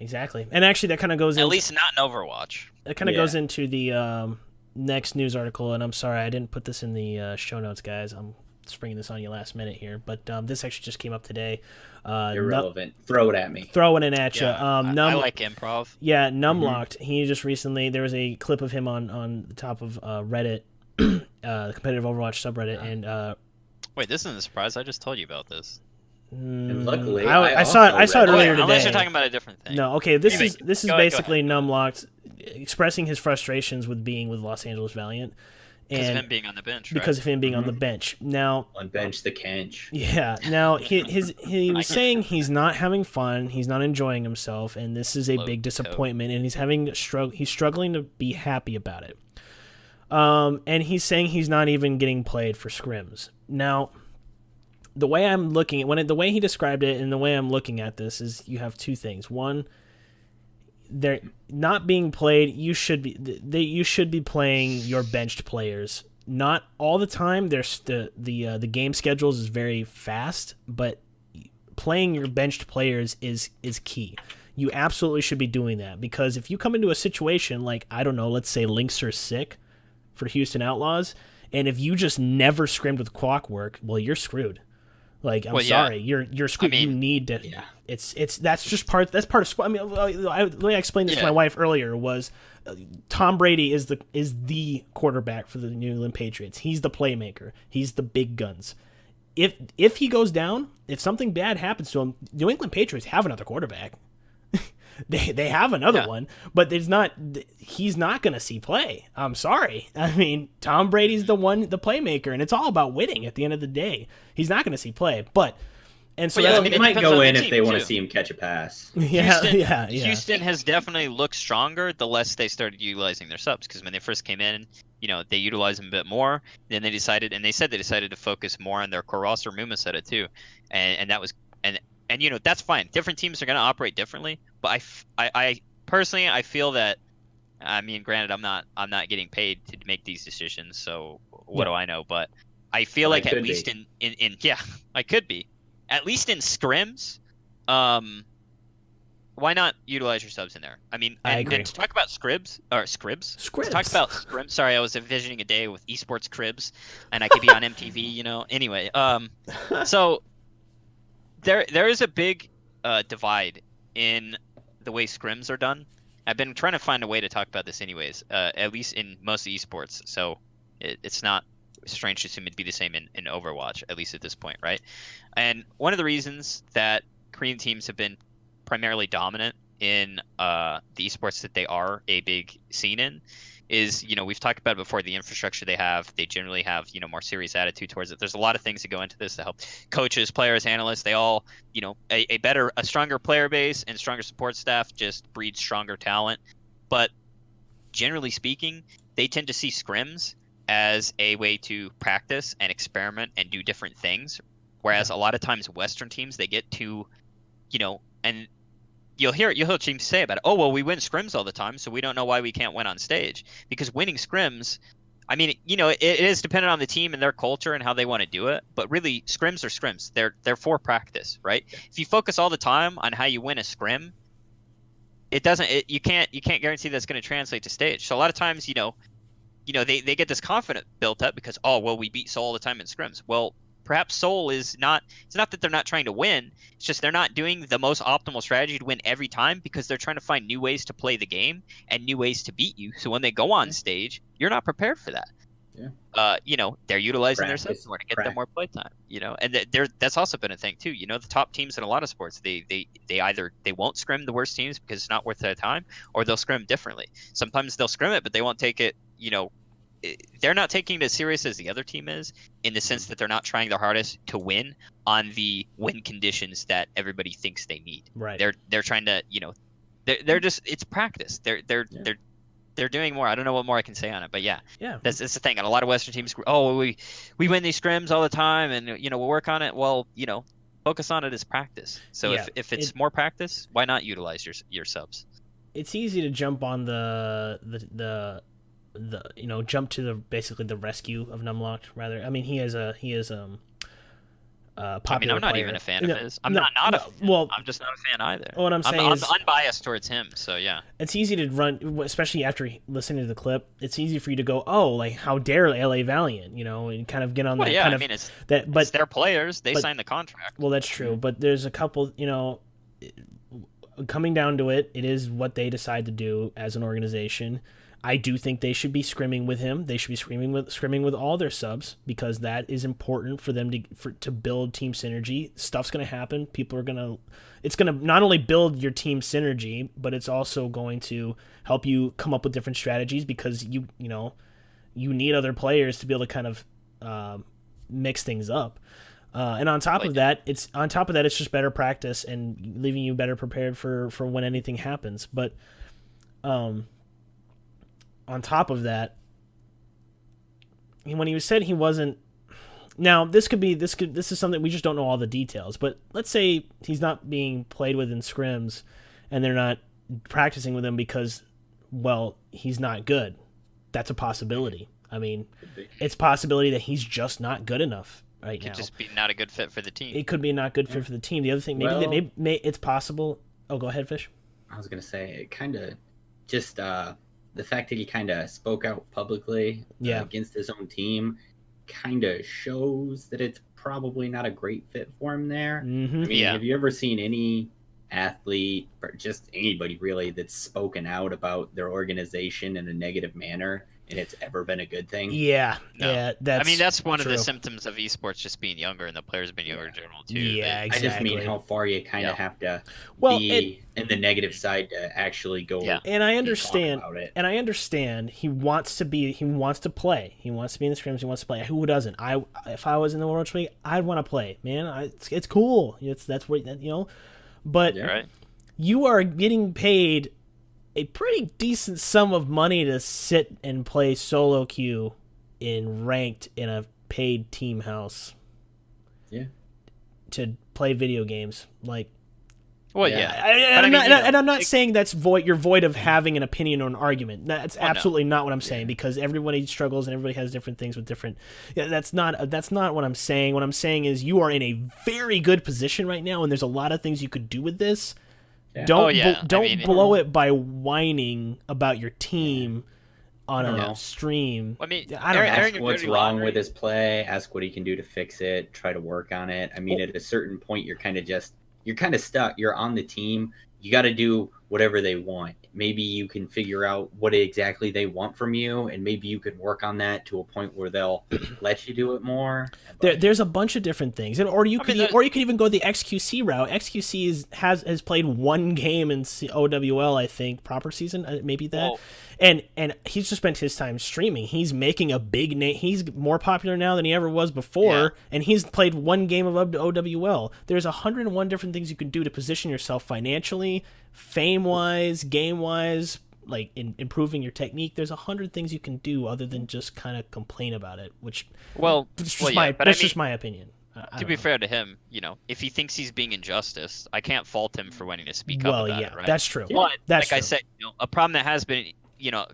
exactly. And actually, that kind of goes at least not in Overwatch. That kind of goes into the next news article, and I'm sorry I didn't put this in the show notes, guys. I'm springing this on you last minute here, but this actually just came up today. Irrelevant. Throw it at me. Throwing it at you. I like improv. Yeah, Numlocked. He just recently, there was a clip of him on the top of Reddit, the competitive Overwatch subreddit, and wait, this isn't a surprise. I just told you about this. Luckily, I saw it earlier today. Unless you're talking about a different thing. No, okay. This is basically Numlocked expressing his frustrations with being with Los Angeles Valiant. Because of him being on the bench, right? Because of him being on the bench. Now, on bench the kench. Yeah. Now he was saying he's not having fun, he's not enjoying himself, and this is a big disappointment, and he's struggling to be happy about it. And he's saying he's not even getting played for scrims. Now, the way I'm looking at the way he described it, and the way I'm looking at this is you have two things. One, they're not being played. You should be playing your benched players. Not all the time. There's the game schedules is very fast, but playing your benched players is key. You absolutely should be doing that, because if you come into a situation like, I don't know, let's say Lynx are sick for Houston Outlaws, and if you just never scrimmed with Clockwork, well, you're screwed. Like, I'm sorry, you're screwed. You need to. Yeah. That's part of. I mean, the way I explained this to my wife earlier was, Tom Brady is the quarterback for the New England Patriots. He's the playmaker. He's the big guns. If he goes down, if something bad happens to him, New England Patriots have another quarterback. They have another one, but he's not going to see play. I'm sorry. I mean, Tom Brady's the playmaker, and it's all about winning at the end of the day. He's not going to see play, he might go in if they want to see him catch a pass. Houston has definitely looked stronger the less they started utilizing their subs, because when they first came in, they utilized them a bit more. Then they decided to focus more on their core roster. Muma said it too, and that was and that's fine. Different teams are going to operate differently, but I personally feel that, I mean, granted, I'm not getting paid to make these decisions, so what do I know? But I feel like at least in I could be, at least in scrims, why not utilize your subs in there? I mean, and to talk about scribs. To talk about scrims. Sorry, I was envisioning a day with esports cribs, and I could be on MTV. Anyway, so. There is a big divide in the way scrims are done. I've been trying to find a way to talk about this anyways, at least in most esports. So it's not strange to assume it'd be the same in Overwatch, at least at this point, right? And one of the reasons that Korean teams have been primarily dominant in the esports that they are a big scene in is, we've talked about it before, the infrastructure they generally have, more serious attitude towards it. There's a lot of things that go into this to help coaches, players, analysts. They all, a stronger player base and stronger support staff just breeds stronger talent. But generally speaking, they tend to see scrims as a way to practice and experiment and do different things Whereas a lot of times Western teams, they get too, and you'll hear teams say about it, oh, well, we win scrims all the time, so we don't know why we can't win on stage. Because winning scrims, I mean, it is dependent on the team and their culture and how they want to do it. But really, scrims are scrims. They're for practice, right? If you focus all the time on how you win a scrim, you can't guarantee that's going to translate to stage. So a lot of times, they get this confidence built up because, oh, well, we beat Seoul all the time in scrims. Well, perhaps Seoul is not, it's not that they're not trying to win. It's just they're not doing the most optimal strategy to win every time because they're trying to find new ways to play the game and new ways to beat you. So when they go on stage, you're not prepared for that. Yeah. They're utilizing their subs more to get them more playtime, and that's also been a thing too. The top teams in a lot of sports, they either they won't scrim the worst teams because it's not worth their time, or they'll scrim differently. Sometimes they'll scrim it, but they won't take it, they're not taking it as serious as the other team is, in the sense that they're not trying their hardest to win on the win conditions that everybody thinks they need. Right. They're trying to, they're just, it's practice. They're doing more. I don't know what more I can say on it, but yeah. That's the thing. And a lot of Western teams, oh, we win these scrims all the time, and we'll work on it. Well, focus on it as practice. So if it's more practice, why not utilize your subs? It's easy to jump on the jump to basically the rescue of Numlocked, rather. I mean, he is popular I'm not player. Even a fan of his. I'm not a fan. Well, I'm just not a fan either. What I'm saying is, I'm unbiased towards him, so yeah. It's easy to run, especially after listening to the clip. It's easy for you to go, oh, like, how dare LA Valiant, and kind of get on that kind of... it's their players. They signed the contract. Well, that's true, but there's a couple, coming down to it, it is what they decide to do as an organization. I do think they should be scrimming with him. They should be scrimming with all their subs, because that is important for them to build team synergy. Stuff's going to happen. It's going to not only build your team synergy, but it's also going to help you come up with different strategies, because you need other players to be able to kind of mix things up. And on top of that, it's just better practice and leaving you better prepared for when anything happens. But on top of that, when he said he wasn't, now this is something we just don't know all the details, but let's say he's not being played with in scrims and they're not practicing with him because, well, he's not good. That's a possibility. I mean, it's a possibility that he's just not good enough right now. Could just be not a good fit for the team. It could be not good fit for the team. The other thing, maybe it's possible. Oh, go ahead, Fish. I was gonna say, it kind of just the fact that he kind of spoke out publicly against his own team kind of shows that it's probably not a great fit for him there. Mm-hmm. I mean, have you ever seen any athlete, or just anybody really, that's spoken out about their organization in a negative manner and it's ever been a good thing? Yeah, no. Yeah. That's one true. of the symptoms of esports just being younger, and the players have been younger in general too. Yeah, exactly. I just mean how far you kind of have to be in the negative side to actually go. Yeah. And I understand. He wants to play. He wants to be in the scrims. He wants to play. Who doesn't? If I was in the World League, I'd want to play. Man, it's cool. That's what But you are getting paid a pretty decent sum of money to sit and play solo queue in ranked in a paid team house. Yeah. To play video games, like. Well, yeah. I'm not saying that's void. You're void of having an opinion or an argument. That's absolutely not what I'm saying, because everybody struggles and everybody has different things with different. Yeah, that's not what I'm saying. What I'm saying is you are in a very good position right now, and there's a lot of things you could do with this. Yeah. Don't blow it by whining about your team on a stream. I mean, I don't ask what's wrong with his play. Ask what he can do to fix it. Try to work on it. I mean, at a certain point, you're kind of stuck. You're on the team. You got to do whatever they want. Maybe you can figure out what exactly they want from you, and maybe you could work on that to a point where they'll let you do it more. There's a bunch of different things, or you could even go the XQC route. XQC has played one game in OWL, I think, proper season, maybe that. Whoa. And he's just spent his time streaming. He's making a big name. He's more popular now than he ever was before, and he's played one game of OWL. There's 101 different things you can do to position yourself financially, fame-wise, game-wise, like improving your technique. There's 100 things you can do other than just kind of complain about it, which that's just my opinion. To be fair to him, if he thinks he's being injustice, I can't fault him for wanting to speak up about it, right? That's true. But That's like I true. said, a problem that has been,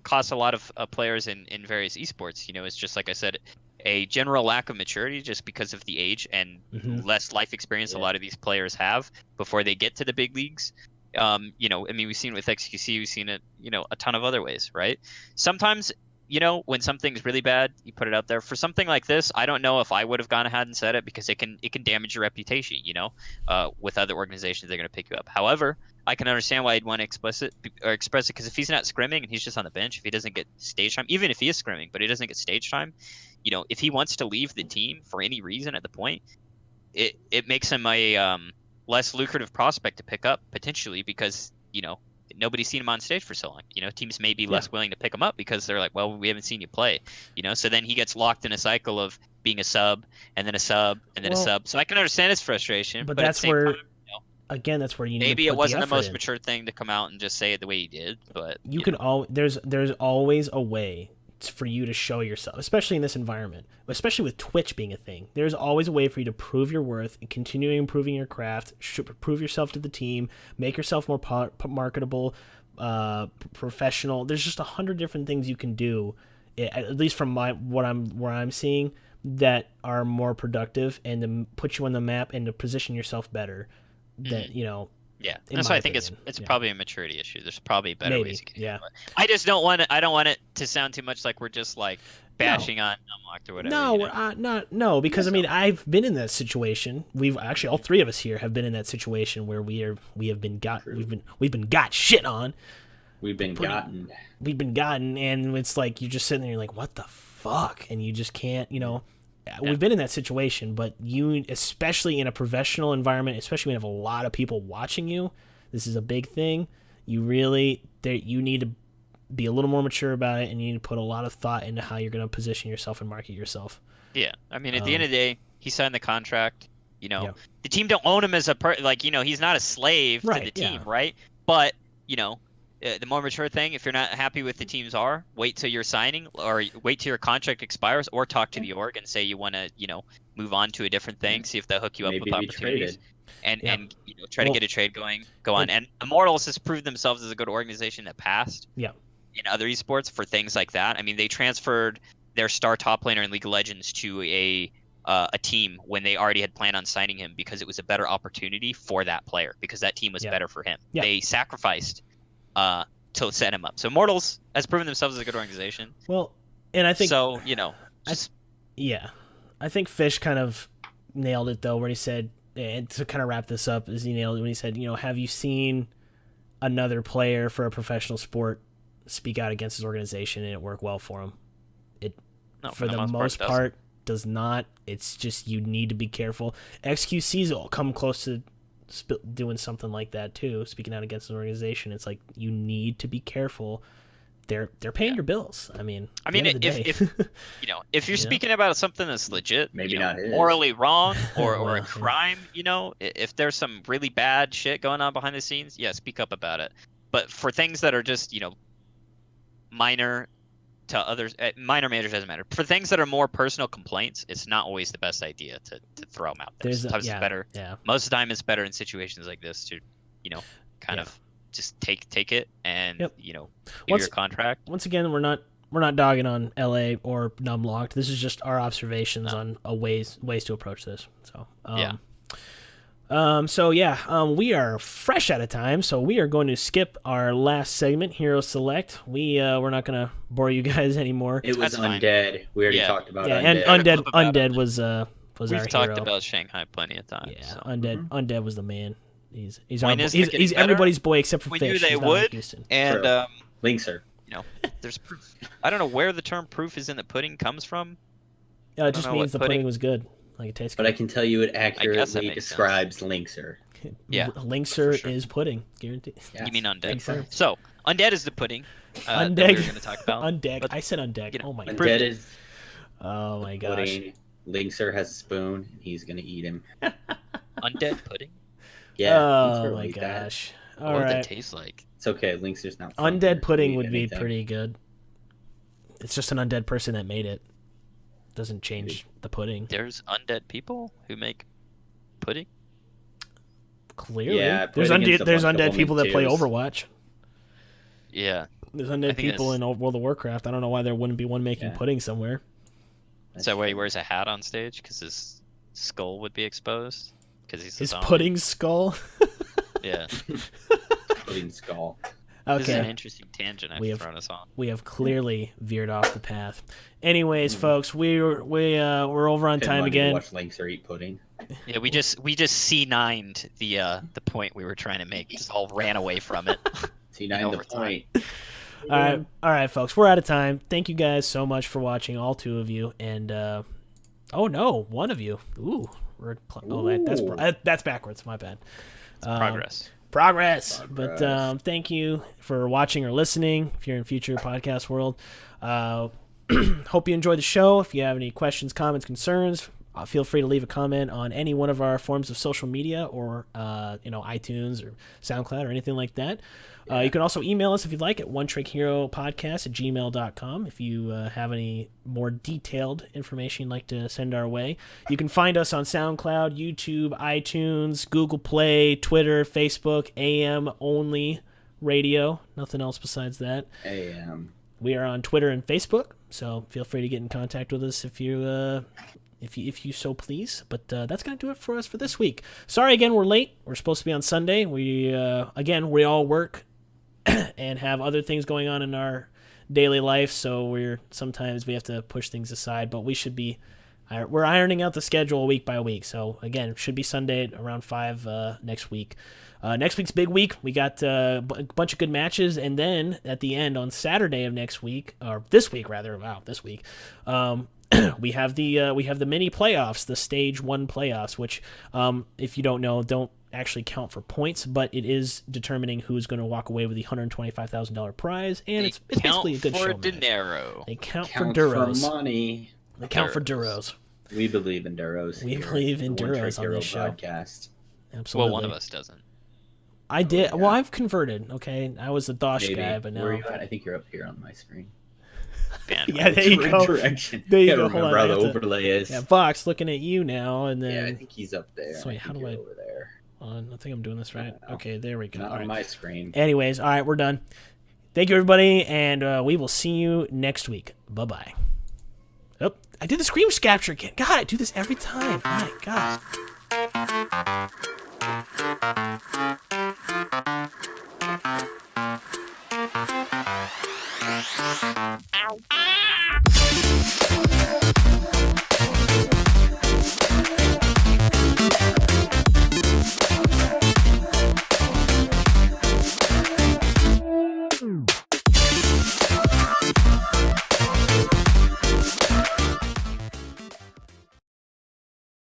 cost a lot of players in various esports, is just like I said, a general lack of maturity just because of the age and less life experience a lot of these players have before they get to the big leagues. We've seen it with XQC, we've seen it, a ton of other ways, right? Sometimes, when something's really bad, you put it out there. For something like this, I don't know if I would have gone ahead and said it because it can damage your reputation, with other organizations, they're going to pick you up. However, I can understand why I'd want to express it because if he's not scrimming and he's just on the bench, if he doesn't get stage time, even if he is scrimming, but he doesn't get stage time, if he wants to leave the team for any reason at the point, it makes him a less lucrative prospect to pick up potentially because, nobody's seen him on stage for so long. Teams may be less willing to pick him up because they're like, well, we haven't seen you play. So then he gets locked in a cycle of being a sub and then a sub and then a sub. So I can understand his frustration. But that's where, again, that's where you need maybe to put it wasn't the most in. mature thing to come out and just say it the way he did. But you can there's always a way for you to show yourself, especially in this environment, especially with Twitch being a thing. There's always a way for you to prove your worth and continue improving your craft, prove yourself to the team, make yourself more marketable, professional. There's just 100 different things you can do, at least from where I'm seeing, that are more productive and to put you on the map and to position yourself better. That Yeah, that's why I think it's probably a maturity issue. There's probably better ways you can do it. I just don't want it. I don't want it to sound too much like we're just like bashing on Unlocked or whatever. No, because I've been in that situation. We've actually all three of us here have been in that situation where we've been got shit on. We've been gotten, and it's like you're just sitting there, you're like, what the fuck, and you just can't, We've been in that situation, but you, especially in a professional environment, especially when you have a lot of people watching you, this is a big thing. You need to be a little more mature about it, and you need to put a lot of thought into how you're going to position yourself and market yourself. Yeah, at the end of the day, he signed the contract. The team don't own him as a he's not a slave to the team, right? But the more mature thing, if you're not happy with the team's wait till you're signing or wait till your contract expires or talk to the org and say you want to, move on to a different thing, see if they'll hook you up with opportunities and try to get a trade go on. And Immortals has proved themselves as a good organization in the past. Yeah. In other esports for things like that. They transferred their star top laner in League of Legends to a team when they already had planned on signing him because it was a better opportunity for that player because that team was better for him. Yeah. They sacrificed to set him up. So Immortals has proven themselves as a good organization. Well, and I think so. I think Fish kind of nailed it though, where he said, and to kind of wrap this up, is he nailed it when he said, have you seen another player for a professional sport speak out against his organization and it work well for him? For the most part, does not. It's just you need to be careful. XQC's will come close to doing something like that too, speaking out against an organization. It's like you need to be careful. They're paying your bills. If you're speaking about something that's legit, maybe not morally wrong or a crime, if there's some really bad shit going on behind the scenes, speak up about it. But for things that are just minor to others, minor majors doesn't matter. For things that are more personal complaints, it's not always the best idea to throw them out there. Sometimes it's better. Yeah. Most of the time, it's better in situations like this to, kind of just take it and give your contract. Once again, we're not dogging on LA or Numlocked. This is just our observations on ways to approach this. So we are fresh out of time, so we are going to skip our last segment, Hero Select. We're not going to bore you guys anymore. It was Undead. We already talked about Undead. And Undead was our hero. We've talked about Shanghai plenty of times. Yeah, so. Undead was the man. He's everybody's boy except for we Fish. We knew they would, and Linkser. There's proof. I don't know where the term "proof is in the pudding" comes from. It just means the pudding was good. Like it tastes good. But I can tell you it accurately describes Linkser. Yeah. Linkser is pudding. Guaranteed. Yes. You mean Undead? So, Undead is the pudding Undead. that we were going to talk about. Undead. I said Undead. Oh my god. Undead is oh my gosh. Pudding. Linkser has a spoon, and he's going to eat him. Undead pudding? Yeah. Oh my gosh. All what right. does it taste like? It's okay. Linkser's not Undead pudding would be pretty good. It's just an undead person that made it. doesn't change the pudding. There's undead people who make pudding. Clearly, Yeah, there's played against a bunch of undead people that play twos. Overwatch. Yeah. There's undead think people in World of Warcraft. I don't know why there wouldn't be one making Yeah. pudding somewhere. Is that why he wears a hat on stage? Because his skull would be exposed? Because he's a His zombie? pudding skull. Yeah. Pudding skull. This is an Okay, interesting tangent We I've have- thrown us on. we have clearly veered off the path. Anyways, folks, we're over on Didn't time want you to again. Watch Lynx or eat pudding. Yeah, we just C9'd the point we were trying to make. Just all ran away from it. See, 9 the overtime. point. All right, folks, we're out of time. Thank you guys so much for watching, all 2 of you, and oh no, 1 of you. Ooh, that's backwards. My bad. Progress. Progress. But Progress. thank you for watching or listening. If you're in future podcast world, hope you enjoyed the show. If you have any questions, comments, concerns, feel free to leave a comment on any one of our forms of social media, or iTunes or SoundCloud or anything like that. You can also email us if you'd like at onetrickheropodcast@gmail.com if you have any more detailed information you'd like to send our way. You can find us on SoundCloud, YouTube, iTunes, Google Play, Twitter, Facebook, AM only radio. Nothing else besides that. We are on Twitter and Facebook, so feel free to get in contact with us if you so please. But that's going to do it for us for this week. Sorry again, we're late. We're supposed to be on Sunday. We all work and have other things going on in our daily life, so sometimes we have to push things aside, but we're ironing out the schedule week by week. So again, it should be Sunday around 5 next week. Next week's big week. We got a bunch of good matches, and then at the end on Saturday of next week, or this week rather, this week, we have the mini playoffs, the stage 1 playoffs, which if you don't know, don't actually count for points, but it is determining who's going to walk away with the $125,000 prize, and it's basically a good show match. dinero. They count for Count duros. for money. They count for duros. We believe in duros. We here believe in at the One duros Trick on Hero this show. Podcast. Absolutely. Well, one of us doesn't. I did. yeah. Well, I've converted. Okay, I was the Dosh Maybe. guy, but Where are now. you at? I think you're up here on my screen. Yeah, there you Right go. Direction. There you Can't go. Hold remember on, how I the have to- overlay is. Yeah, Vox looking at you now, and then. Yeah, I think he's up there. So wait, I how think do you're I- over there? I think I'm doing this right. Okay, there we go. Not All on right. my screen. Anyways, all right, we're done. Thank you, everybody, and we will see you next week. Bye-bye. Oh, I did the screen capture again. God, I do this every time. My God. Ow. Ah!